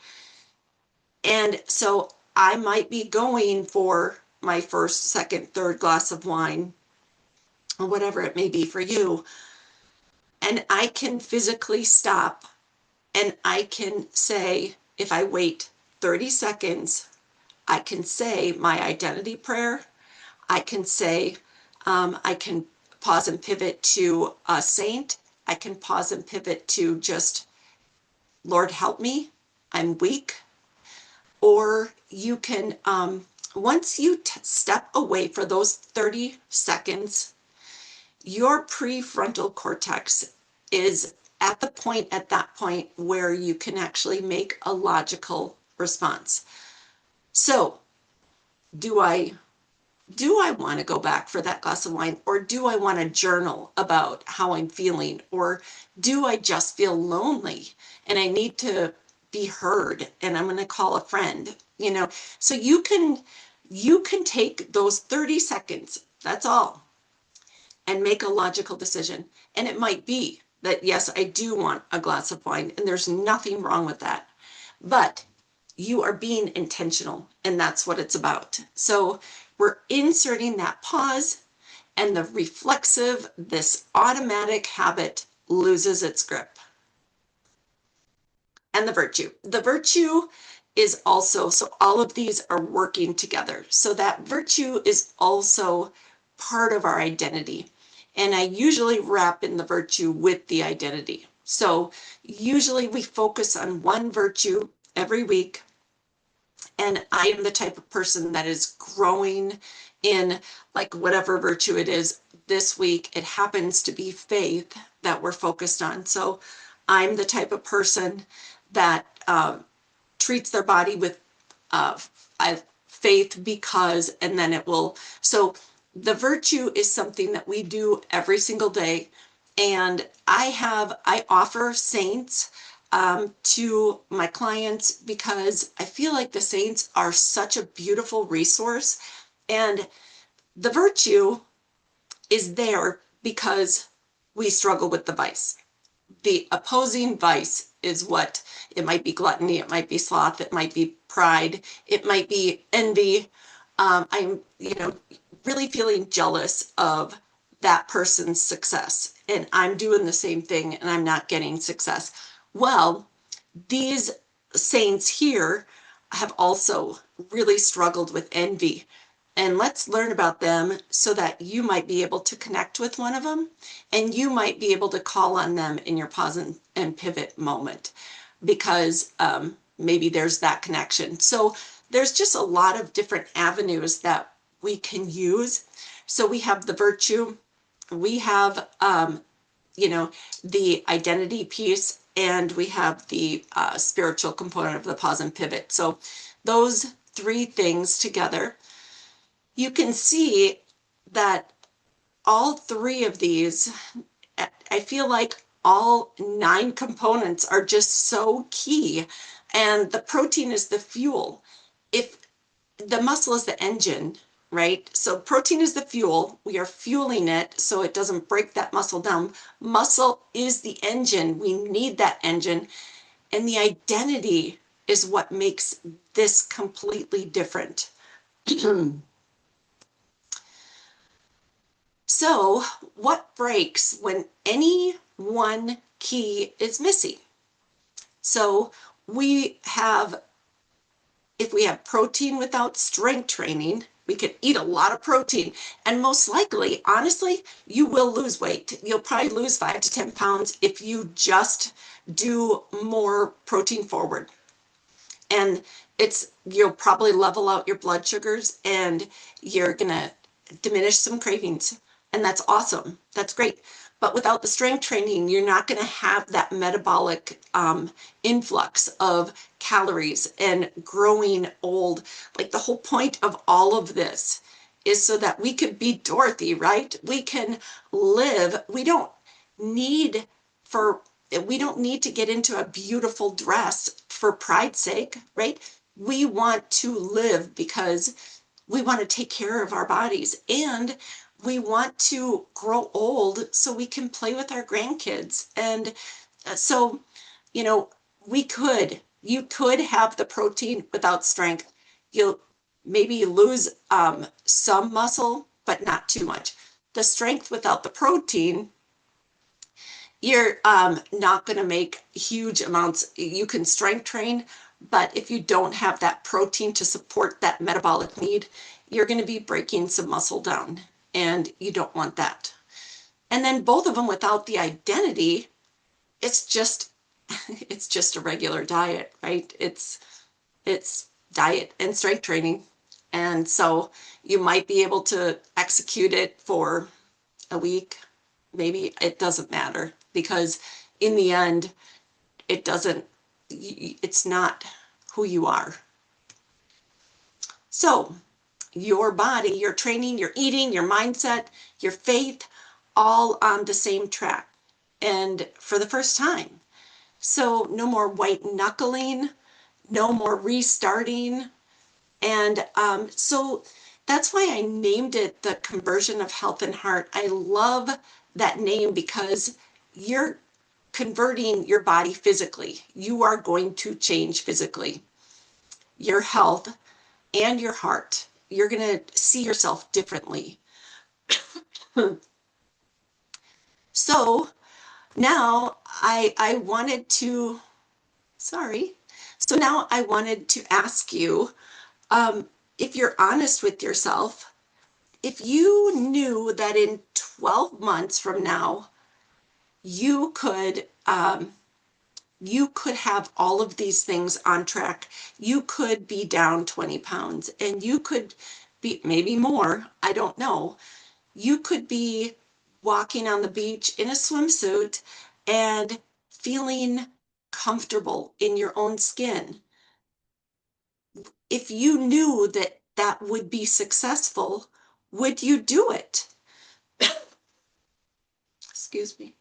And so I might be going for my first, second, third glass of wine, or whatever it may be for you. And I can physically stop, and I can say, if I wait 30 seconds, I can say my identity prayer. I can say, I can pause and pivot to a saint. I can pause and pivot to just, Lord, help me, I'm weak. Or you can, once you step away for those 30 seconds, your prefrontal cortex is at that point where you can actually make a logical response. So do I want to go back for that glass of wine, or do I want to journal about how I'm feeling, or do I just feel lonely and I need to be heard and I'm going to call a friend, you know? So you can take those 30 seconds, that's all, and make a logical decision. And it might be that, yes, I do want a glass of wine, and there's nothing wrong with that. But you are being intentional, and that's what it's about. So we're inserting that pause, and the reflexive, this automatic habit loses its grip. And the virtue. The virtue is also, so all of these are working together. So that virtue is also part of our identity. And I usually wrap in the virtue with the identity. So usually we focus on one virtue every week. And I am the type of person that is growing in like whatever virtue it is this week. It happens to be faith that we're focused on. So I'm the type of person that treats their body with uh, faith because, and then it will. So the virtue is something that we do every single day. And I offer saints to my clients because I feel like the saints are such a beautiful resource. And the virtue is there because we struggle with the vice. The opposing vice is what it might be: gluttony, it might be sloth, it might be pride, it might be envy. I'm, really feeling jealous of that person's success, and I'm doing the same thing and I'm not getting success. Well, these saints here have also really struggled with envy. And let's learn about them so that you might be able to connect with one of them and you might be able to call on them in your pause and pivot moment because maybe there's that connection. So there's just a lot of different avenues that we can use. So we have the virtue, we have the identity piece, and we have the spiritual component of the pause and pivot. So those three things together, you can see that all three of these, I feel like all 9 components are just so key. And the protein is the fuel. If the muscle is the engine, right? So protein is the fuel. We are fueling it so it doesn't break that muscle down. Muscle is the engine. We need that engine. And the identity is what makes this completely different. So, what breaks when any one key is missing? So, we have, if we have protein without strength training, we can eat a lot of protein, and most likely, honestly, you will lose weight. You'll probably lose 5 to 10 pounds if you just do more protein forward. And you'll probably level out your blood sugars and you're gonna diminish some cravings. And that's awesome. That's great. But without the strength training, you're not going to have that metabolic influx of calories and growing old. Like the whole point of all of this is so that we could be Dorothy, right? We can live. Need for we don't need to get into a beautiful dress for pride's sake, right? We want to live because we want to take care of our bodies and we want to grow old so we can play with our grandkids. And so, you know, you could have the protein without strength. You'll maybe lose some muscle, but not too much. The strength without the protein, you're not going to make huge amounts. You can strength train, but if you don't have that protein to support that metabolic need, you're going to be breaking some muscle down, and you don't want that. And then both of them without the identity, it's just it's just a regular diet, right? It's diet and strength training. And so you might be able to execute it for a week, maybe. It doesn't matter because in the end, it's not who you are. So your body, your training, your eating, your mindset, your faith, all on the same track. And for the first time. So no more white knuckling, no more restarting. And so that's why I named it the Conversion of Health and Heart. I love that name because you're converting your body physically. You are going to change physically, your health and your heart. You're going to see yourself differently. So now I wanted to Sorry. So now I wanted to ask you, if you're honest with yourself, if you knew that in 12 months from now, you could have all of these things on track. You could be down 20 pounds and you could be maybe more. I don't know. You could be walking on the beach in a swimsuit and feeling comfortable in your own skin. If you knew that that would be successful, would you do it? Excuse me.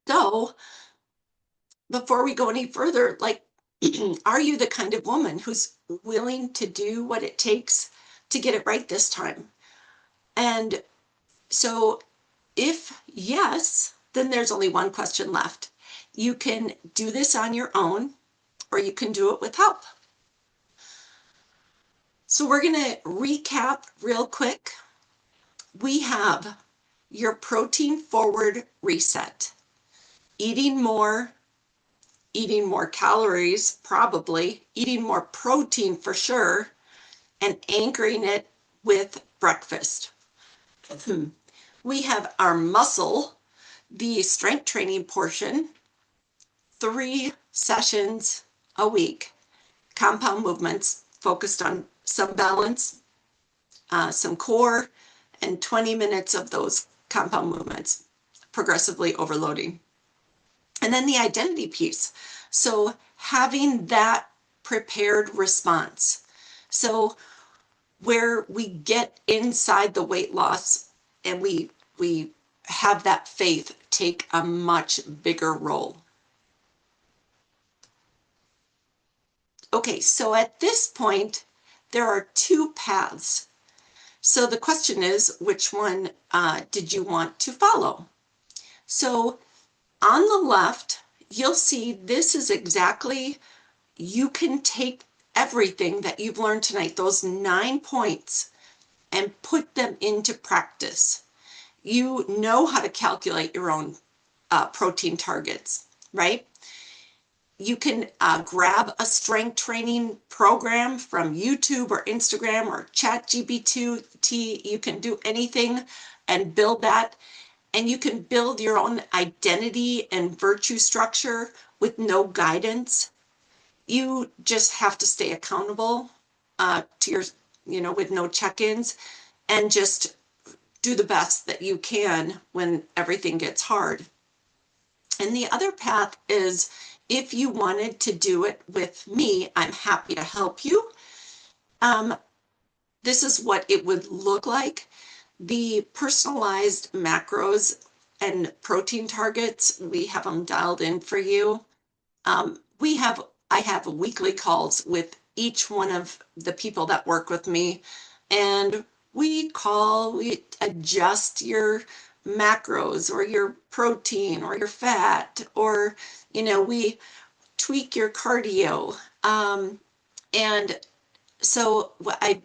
So, before we go any further, like, are you the kind of woman who's willing to do what it takes to get it right this time? And so, if yes, then there's only one question left. You can do this on your own, or you can do it with help. So, we're going to recap real quick. We have your protein forward reset, eating more calories, probably, eating more protein for sure, and anchoring it with breakfast. We have our muscle, the strength training portion, 3 sessions a week, compound movements focused on some balance, some core, and 20 minutes of those compound movements, progressively overloading. And then the identity piece. So having that prepared response. So where we get inside the weight loss and we have that faith take a much bigger role. Okay, so at this point, there are 2 paths. So the question is, which one did you want to follow? So on the left, you'll see this is exactly, you can take everything that you've learned tonight, those 9 points, and put them into practice. You know how to calculate your own protein targets, right? You can grab a strength training program from YouTube or Instagram or ChatGPT. You can do anything and build that. And you can build your own identity and virtue structure with no guidance. You just have to stay accountable to your, with no check-ins, and just do the best that you can when everything gets hard. And the other path is, if you wanted to do it with me, I'm happy to help you. This is what it would look like. The personalized macros and protein targets, we have them dialed in for you. I have weekly calls with each one of the people that work with me, and we adjust your macros or your protein or your fat, or, we tweak your cardio. And so I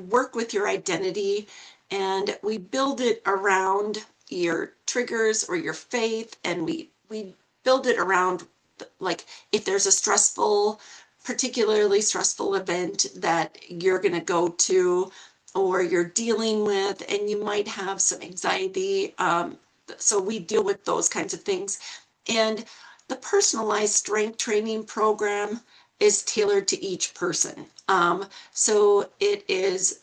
work with your identity, and we build it around your triggers or your faith, and we build it around, like, if there's a particularly stressful event that you're going to go to or you're dealing with, and you might have some anxiety. So we deal with those kinds of things. And the personalized strength training program is tailored to each person. So it is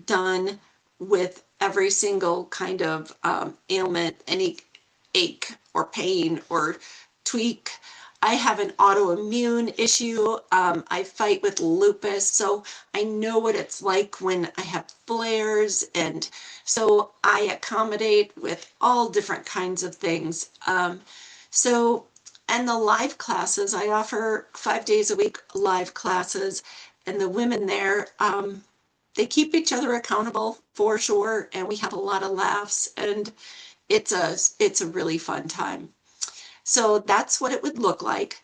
done with every single kind of ailment, any ache or pain or tweak. I have an autoimmune issue. I fight with lupus, so I know what it's like when I have flares, and so I accommodate with all different kinds of things. And the live classes, I offer 5 days a week live classes, and the women there, they keep each other accountable for sure, and we have a lot of laughs, and it's a really fun time. So that's what it would look like.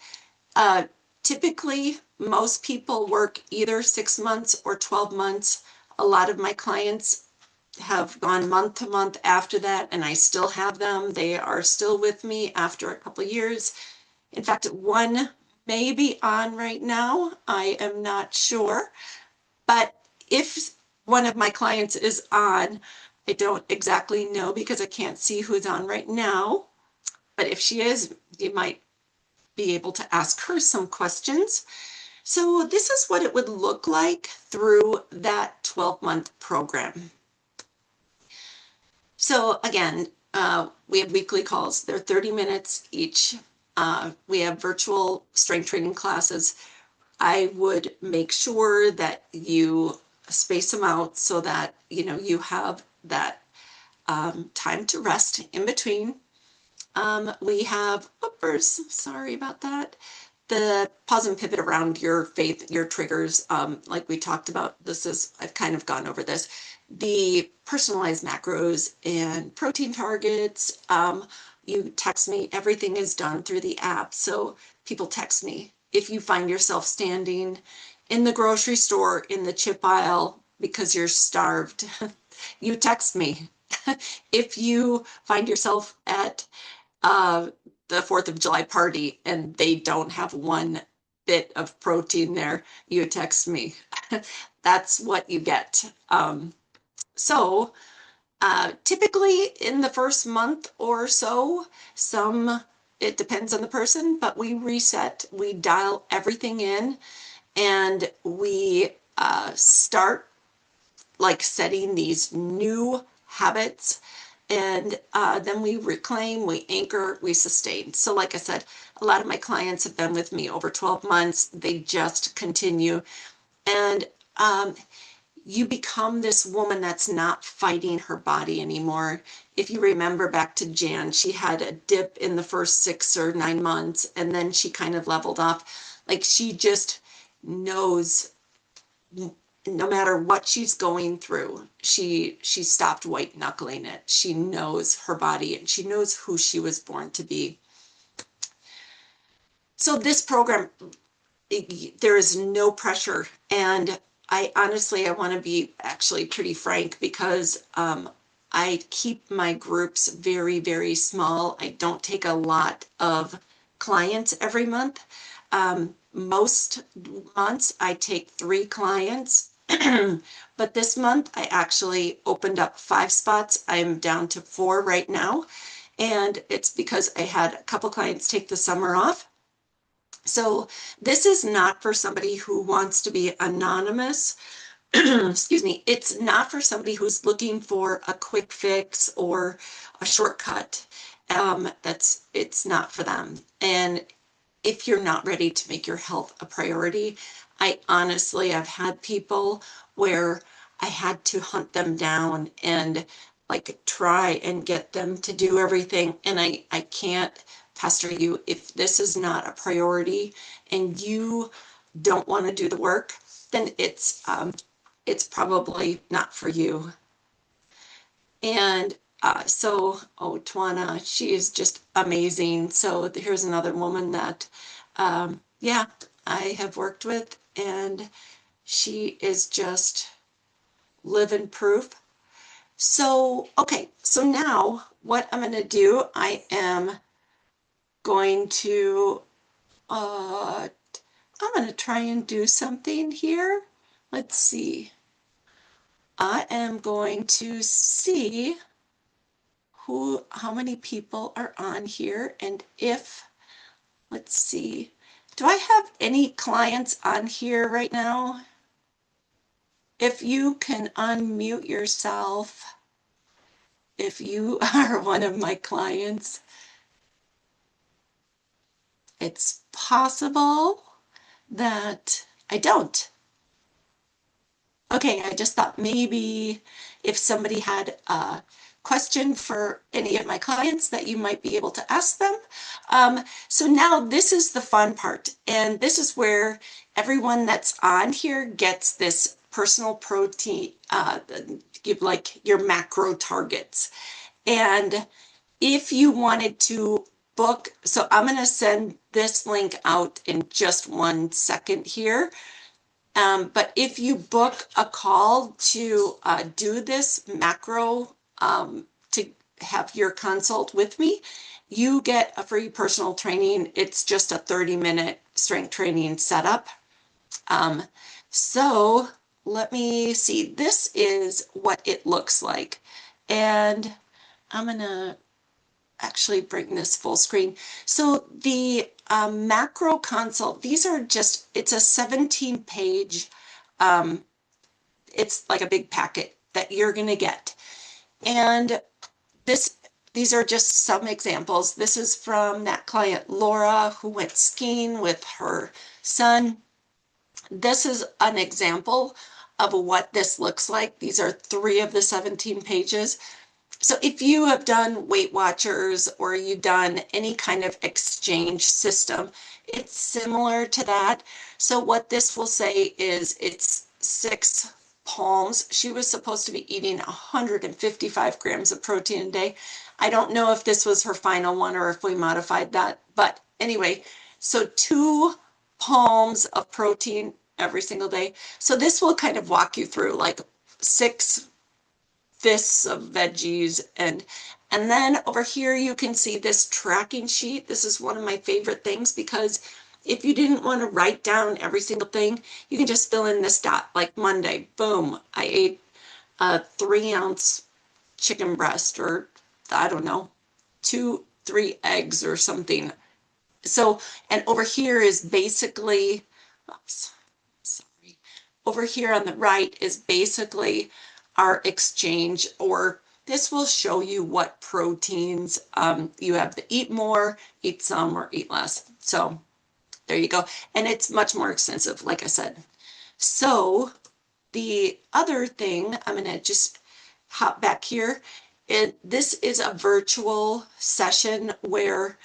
Typically, most people work either 6 months or 12 months. A lot of my clients have gone month to month after that, and I still have them. They are still with me after a couple of years. In fact, one may be on right now. I am not sure. But if one of my clients is on, I don't exactly know because I can't see who's on right now. But if she is, you might be able to ask her some questions. So this is what it would look like through that 12-month program. So again, we have weekly calls. They're 30 minutes each. We have virtual strength training classes. I would make sure that you space them out so that you have that time to rest in between. We have, sorry about that. The pause and pivot around your faith, your triggers, like we talked about. I've kind of gone over this. The personalized macros and protein targets. You text me, everything is done through the app. So people text me. If you find yourself standing in the grocery store in the chip aisle because you're starved, you text me. If you find yourself at the 4th of July party and they don't have one bit of protein there, you text me. That's what you get. So typically in the first month or so, it depends on the person, but we reset, we dial everything in, and we start like setting these new habits, and then we reclaim, we anchor, we sustain. So like I said, a lot of my clients have been with me over 12 months. They just continue, and you become this woman that's not fighting her body anymore. If you remember back to Jan, she had a dip in the first 6 or 9 months, and then she kind of leveled off. Like she just knows no matter what she's going through, she stopped white knuckling it. She knows her body and she knows who she was born to be. So this program, there is no pressure, and I honestly, I want to be actually pretty frank because I keep my groups very, very small. I don't take a lot of clients every month. Most months I take 3 clients, but this month I actually opened up 5 spots. I'm down to 4 right now, and it's because I had a couple clients take the summer off. So this is not for somebody who wants to be anonymous. Excuse me. It's not for somebody who's looking for a quick fix or a shortcut. It's not for them. And if you're not ready to make your health a priority, I've had people where I had to hunt them down and like try and get them to do everything. And I can't pester you if this is not a priority and you don't want to do the work, then it's probably not for you. And Twana, she is just amazing. So here's another woman that, yeah, I have worked with, and she is just living proof. So, okay, so now what I'm going to do, I am going to, I'm going to try and do something here. Let's see. I am going to see how many people are on here, and let's see, do I have any clients on here right now? If you can unmute yourself, if you are one of my clients, it's possible that I don't. Okay, I just thought maybe if somebody had a question for any of my clients that you might be able to ask them. So now this is the fun part, and this is where everyone that's on here gets this personal protein, like your macro targets. And if you wanted to book, so I'm going to send this link out in just 1 second here. But if you book a call to do this macro to have your consult with me, you get a free personal training. It's just a 30-minute strength training setup. So let me see. This is what it looks like. And I'm going to actually bring this full screen. So the macro consult, these are just, it's a 17-page, it's like a big packet that you're going to get. And these are just some examples. This is from that client, Laura, who went skiing with her son. This is an example of what this looks like. These are 3 of the 17 pages. So if you have done Weight Watchers or you've done any kind of exchange system, it's similar to that. So what this will say is it's 6 palms. She was supposed to be eating 155 grams of protein a day. I don't know if this was her final one or if we modified that, but anyway, so 2 palms of protein every single day. So this will kind of walk you through like 6 fists of veggies, and then over here you can see this tracking sheet. This is one of my favorite things because if you didn't want to write down every single thing, you can just fill in this dot. Like Monday, boom, I ate a 3-ounce chicken breast, or I don't know, 3 eggs or something. So, and over here is basically, oops, sorry, over here on the right is basically our exchange, or this will show you what proteins you have to eat more, eat some, or eat less. So there you go. And it's much more extensive, like I said. So the other thing, I'm going to just hop back here. This is a virtual session where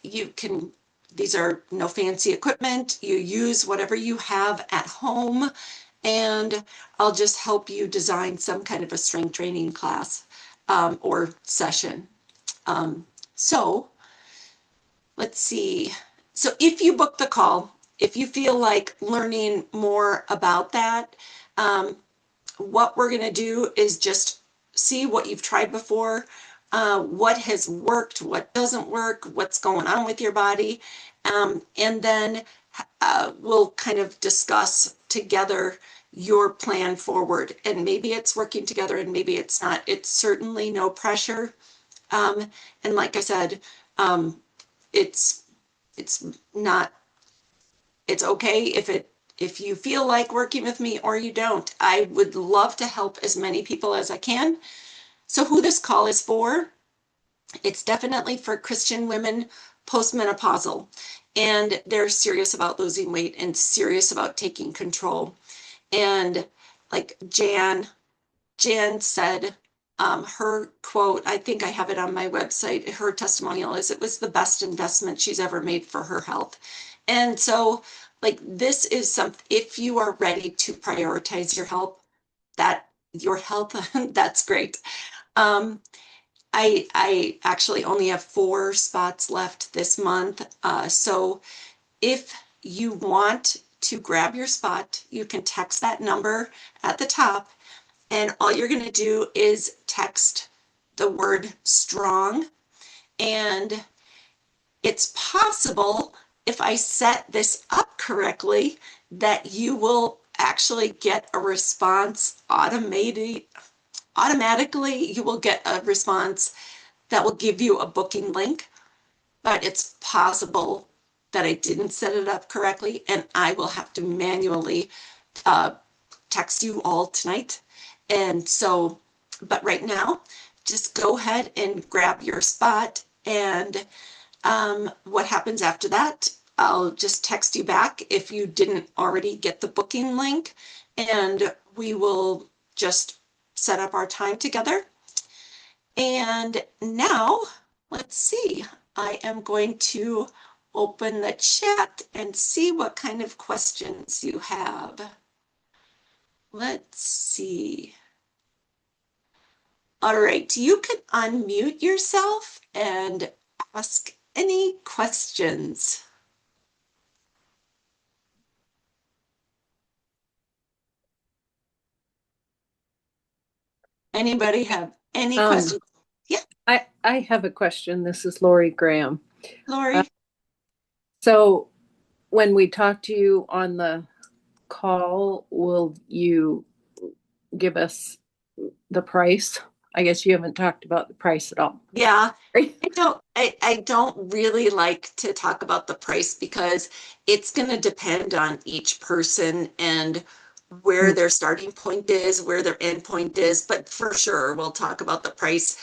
you can, these are no fancy equipment. You use whatever you have at home, and I'll just help you design some kind of a strength training class or session. So let's see. So if you book the call, if you feel like learning more about that, what we're going to do is just see what you've tried before, what has worked, what doesn't work, what's going on with your body. And then we'll kind of discuss together your plan forward. And maybe it's working together and maybe it's not. It's certainly no pressure. And like I said, it's not, it's okay if you feel like working with me or you don't. I would love to help as many people as I can. So who this call is for, it's definitely for Christian women postmenopausal, and they're serious about losing weight and serious about taking control. And like Jan said, her quote, I think I have it on my website, her testimonial is, it was the best investment she's ever made for her health. And so like this is something, if you are ready to prioritize your health, that's great. I actually only have 4 spots left this month. So if you want to grab your spot, you can text that number at the top, and all you're going to do is text the word strong. And it's possible, if I set this up correctly, that you will actually get a response automatically. You will get a response that will give you a booking link, but it's possible that I didn't set it up correctly, and I will have to manually text you all tonight. And so, but right now, just go ahead and grab your spot. And what happens after that, I'll just text you back if you didn't already get the booking link, and we will just set up our time together. And now, let's see, I am going to open the chat and see what kind of questions you have. Let's see. All right, you can unmute yourself and ask any questions. Anybody have any Um, questions? Yeah, I have a question. This is Lori Graham. Uh, Lori? so when we talk to you on the call, will you give us the price? I guess you haven't talked about the price at all. Yeah, Right? I don't really like to talk about the price because it's going to depend on each person and where their starting point is, where their end point is, but for sure we'll talk about the price.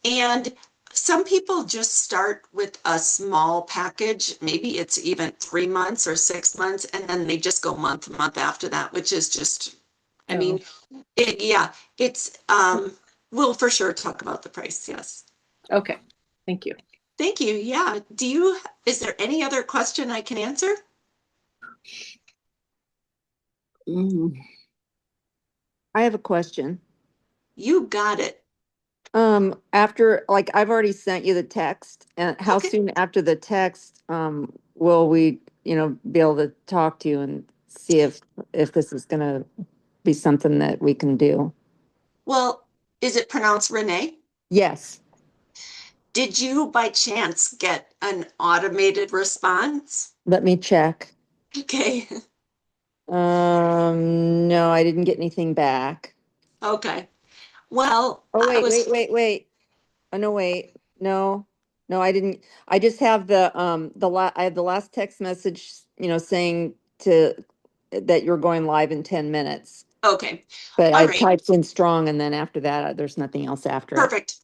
And some people just start with a small package. Maybe it's even 3 months or 6 months, and then they just go month to month after that, which is just, I mean, yeah, it's, we'll for sure talk about the price. Yes. Okay, thank you. Thank you. Yeah. Is there any other question I can answer? Mm. I have a question. You got it. After, like, I've already sent you the text, and how Okay. soon after the text, will we, be able to talk to you and see if this is gonna be something that we can do? Well, is it pronounced Renee? Yes, Did you by chance get an automated response? let me check. Okay. No, I didn't get anything back. Okay. Well, Oh, I wait, was, wait, wait, wait. Oh, no, wait, no, I didn't. I just have I have the last text message, saying that you're going live in 10 minutes. okay. But All I right. typed in strong, and then after that, there's nothing else after it. Perfect.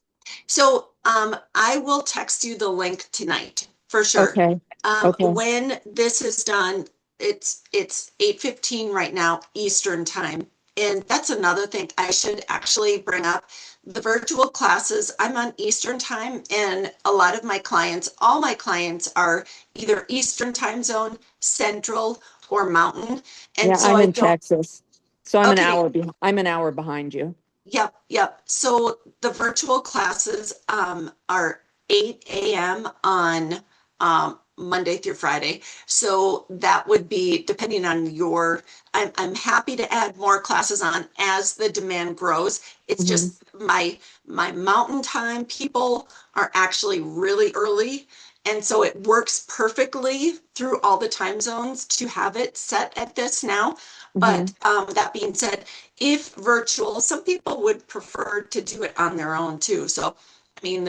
So, I will text you the link tonight for sure. Okay, okay. When this is done, it's 8:15 right now, Eastern time. And that's another thing I should actually bring up. The virtual classes, I'm on Eastern time, and a lot of my clients, all my clients are either Eastern time zone, Central, or Mountain. And Yeah, so I'm I in don't, Texas. So okay, I'm an hour behind you. yep. So the virtual classes are 8 a.m. on Monday through Friday. So that would be depending on I'm happy to add more classes on as the demand grows. It's Mhm. just my mountain time people are actually really early. And so it works perfectly through all the time zones to have it set at this now. But Mhm. that being said, if virtual, some people would prefer to do it on their own too. So, I mean,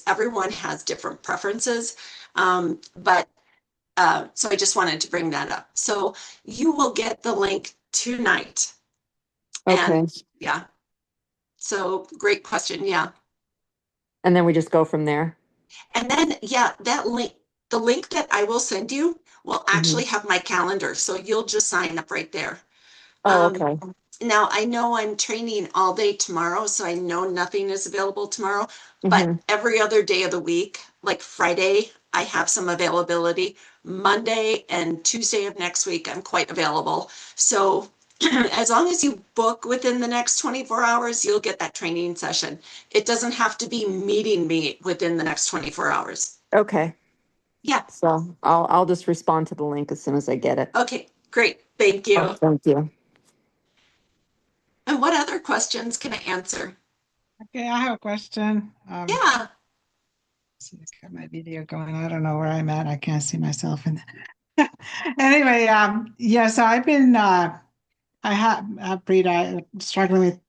everyone has different preferences. But so I just wanted to bring that up. So you will get the link tonight. And Okay. yeah, so great question. Yeah. And then we just go from there. And then, yeah, the link that I will send you will Mhm. actually have my calendar. So you'll just sign up right there. Oh, Um, okay. Now I know I'm training all day tomorrow, so I know nothing is available tomorrow, but Mhm. every other day of the week, like Friday, I have some availability. Monday and Tuesday of next week, I'm quite available. So as long as you book within the next 24 hours, you'll get that training session. It doesn't have to be meeting me within the next 24 hours. Okay. Yeah. So I'll just respond to the link as soon as I get it. Okay, great. Thank Oh, you. thank you. And what other questions can I answer? Okay, I have a question. Yeah. See, it's got my video going. I don't know where I'm at. I can't see myself in. Anyway, yeah. So I've been, I have struggling with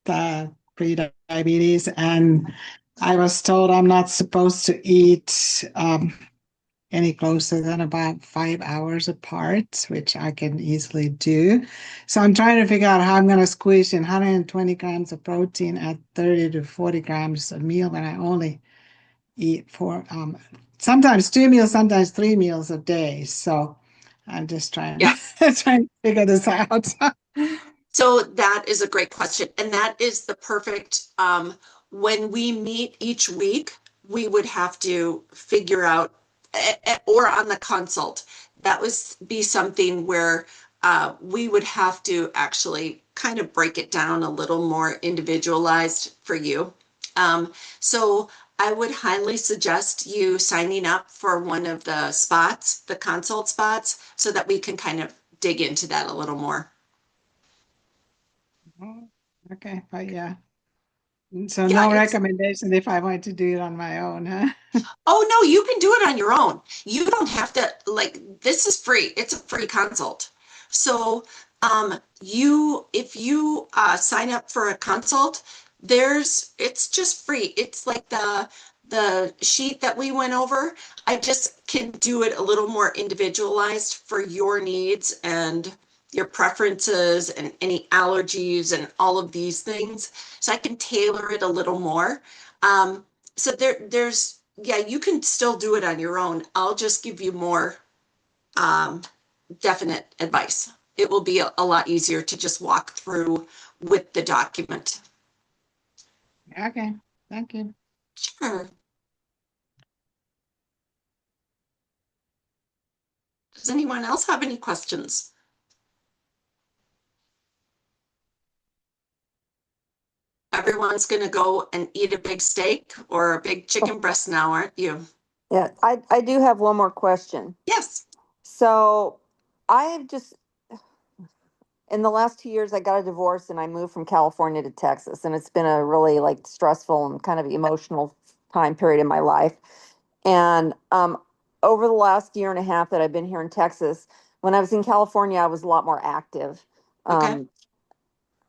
pre-diabetes, and I was told I'm not supposed to eat any closer than about 5 hours apart, which I can easily do. So I'm trying to figure out how I'm going to squeeze in 120 grams of protein at 30 to 40 grams a meal when I only eat sometimes 2 meals, sometimes 3 meals a day. So I'm just trying Yeah. trying to figure this out. So that is a great question. And that is the perfect, when we meet each week, we would have to figure out, or on the consult, that would be something where we would have to actually kind of break it down a little more individualized for you. So I would highly suggest you signing up for one of the spots, the consult spots, so that we can kind of dig into that a little more. Okay, but yeah. So Yeah, no it's, recommendation if I want to do it on my own, huh? oh no, you can do it on your own. You don't have to, like, this is free. It's a free consult. So, if you sign up for a consult, it's just free. It's like the sheet that we went over. I just can do it a little more individualized for your needs and your preferences and any allergies and all of these things. So I can tailor it a little more. So there's, yeah, you can still do it on your own. I'll just give you more um, definite advice. It will be a lot easier to just walk through with the document. Okay, thank you. Sure. Does anyone else have any questions? Everyone's going to go and eat a big steak or a big chicken breast now, aren't you? Yeah, I do have one more question. Yes. So I have just, in the last 2 years, I got a divorce and I moved from California to Texas. And it's been a really like stressful and kind of emotional time period in my life. And over the last year and a half that I've been here in Texas, when I was in California, I was a lot more active. Okay.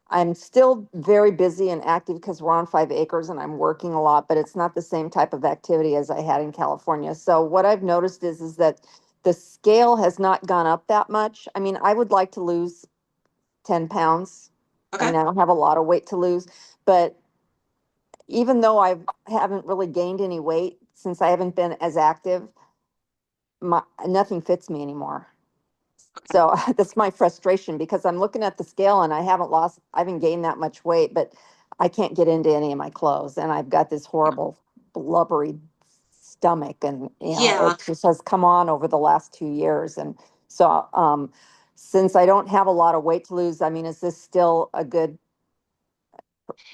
I'm still very busy and active because we're on 5 acres and I'm working a lot, but it's not the same type of activity as I had in California. So what I've noticed is that the scale has not gone up that much. I mean, I would like to lose 10 pounds. I Okay. mean, I don't have a lot of weight to lose, but even though I haven't really gained any weight since I haven't been as active, nothing fits me anymore. So that's my frustration because I'm looking at the scale and I haven't gained that much weight, but I can't get into any of my clothes. And I've got this horrible blubbery stomach and, Yeah. it just has come on over the last 2 years. And so, since I don't have a lot of weight to lose, I mean, is this still a good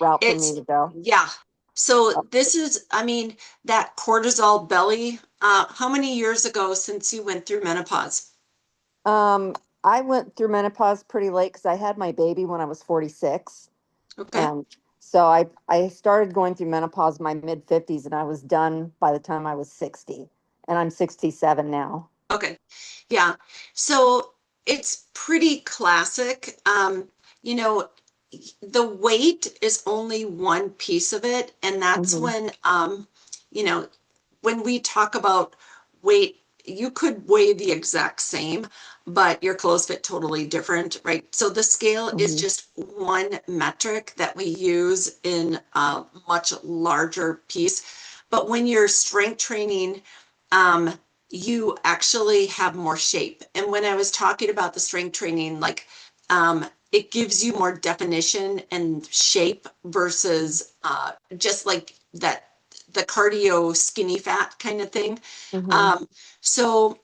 route for me It's, to go? yeah. So this is, I mean, that cortisol belly, how many years ago since you went through menopause? Um, I went through menopause pretty late because I had my baby when I was 46. Okay. And so I started going through menopause in my mid 50s and I was done by the time I was 60. And I'm 67 now. Okay. Yeah. So it's pretty classic. You know, the weight is only one piece of it. And that's Hmm. when, you know, when we talk about weight, you could weigh the exact same, but your clothes fit totally different, right? So the scale is Hmm. just one metric that we use in a much larger piece. But when you're strength training, um, you actually have more shape. And when I was talking about the strength training, like it gives you more definition and shape versus just like that the cardio skinny fat kind of thing. Hmm. Um, so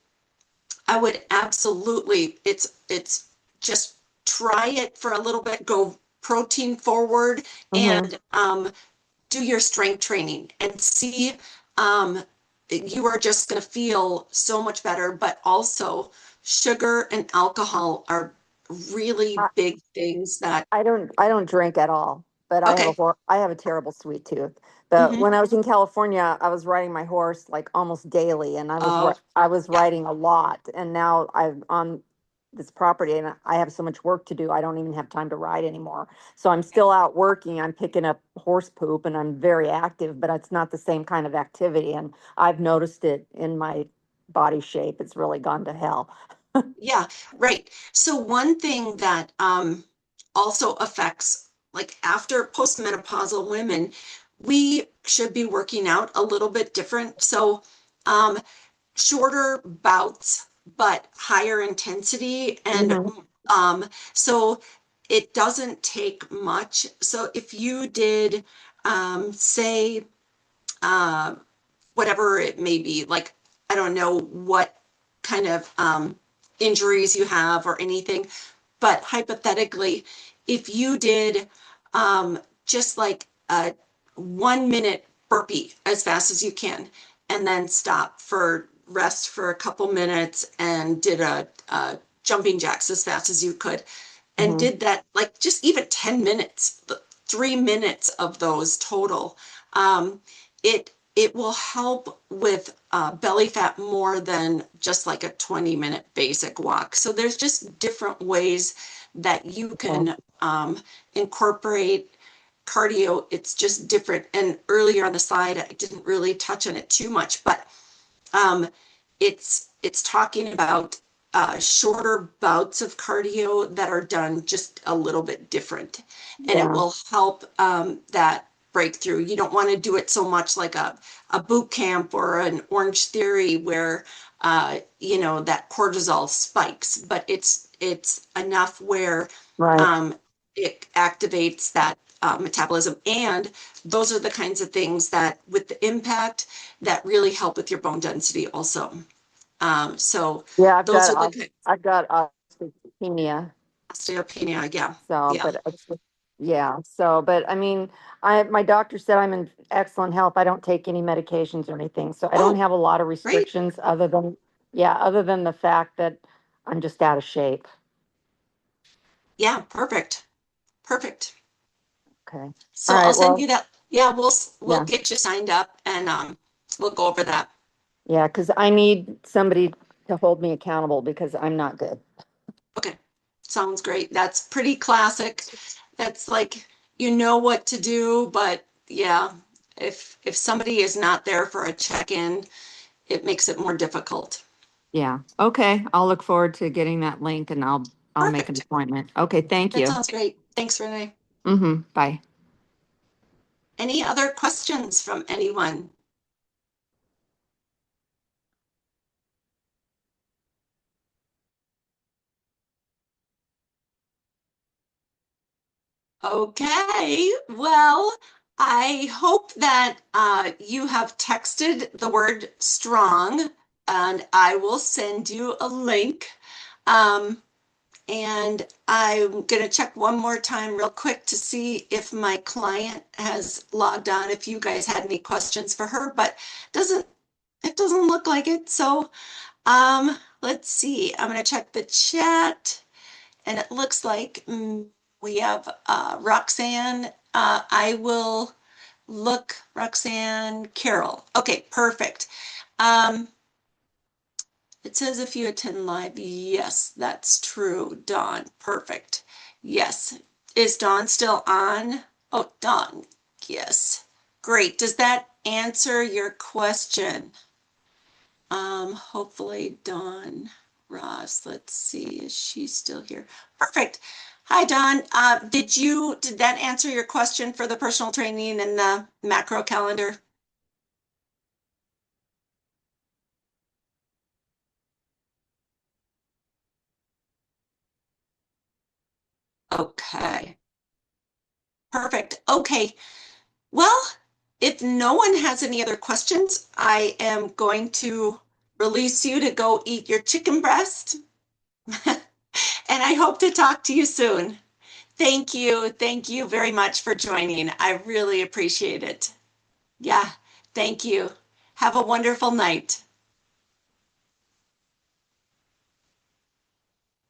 I would absolutely, it's just try it for a little bit, go protein forward Hmm. and do your strength training and see um, you are just going to feel so much better. But also, sugar and alcohol are really I, big things that, I don't drink at all, but okay. I have a terrible sweet tooth. But Hmm. when I was in California, I was riding my horse like almost daily and Oh, I was yeah. riding a lot. And now I'm on this property and I have so much work to do. I don't even have time to ride anymore. So I'm still out working. I'm picking up horse poop and I'm very active, but it's not the same kind of activity. And I've noticed it in my body shape. It's really gone to hell. Yeah, right. So one thing that also affects like after postmenopausal women, we should be working out a little bit different. So um, shorter bouts, but higher intensity. And Hmm. um, so it doesn't take much. So if you did, say, uh, whatever it may be, like, I don't know what kind of injuries you have or anything, but hypothetically, if you did just like a 1 minute burpee as fast as you can, and then stop for rest for a couple minutes and did a jumping jacks as fast as you could, and Hmm. did that like just even 10 minutes, 3 minutes of those total. It will help with belly fat more than just like a 20-minute basic walk. So there's just different ways that you can incorporate cardio. It's just different. And earlier on the slide, I didn't really touch on it too much, but it's talking about shorter bouts of cardio that are done just a little bit different, and Yeah. it will help that breakthrough. You don't want to do it so much like a boot camp or an Orange Theory where you know, that cortisol spikes, but it's enough where Right. it activates that metabolism. And those are the kinds of things that with the impact that really help with your bone density also. So Yeah, those are the I've got osteopenia. osteopenia. Yeah. So, Yeah. but yeah, so, but I mean, my doctor said I'm in excellent health. I don't take any medications or anything, so I don't Oh, have a lot of great. restrictions other than the fact that I'm just out of shape. Yeah. Perfect. Perfect. Okay. So All I'll right. send Well, you that. Yeah. We'll yeah, get you signed up and we'll go over that. yeah, because I need somebody to hold me accountable because I'm not good. Okay. Sounds great. That's pretty classic. That's like, you know what to do, but yeah, if somebody is not there for a check-in, it makes it more difficult. Yeah. Okay. I'll look forward to getting that link and I'll make an Perfect. appointment. Okay. Thank That you. sounds great. Thanks, Renee. Mm-hmm. Bye. Any other questions from anyone? Okay, well, I hope that you have texted the word strong, and I will send you a link. Um, and I'm going to check one more time real quick to see if my client has logged on, if you guys had any questions for her, but doesn't it doesn't look like it. So let's see. I'm going to check the chat. And it looks like we have Roxanne. I will look, Roxanne Carroll. Okay, perfect. Um, it says if you attend live, yes, that's true. Dawn, perfect. Yes. Is Dawn still on? Oh, Dawn, yes. Great. Does that answer your question? Hopefully Dawn Ross, let's see, is she still here? Perfect. Hi, Dawn. Did that answer your question for the personal training and the macro calendar? Okay. Perfect. Okay. Well, if no one has any other questions, I am going to release you to go eat your chicken breast. And I hope to talk to you soon. Thank you. Thank you very much for joining. I really appreciate it. Yeah, thank you. Have a wonderful night.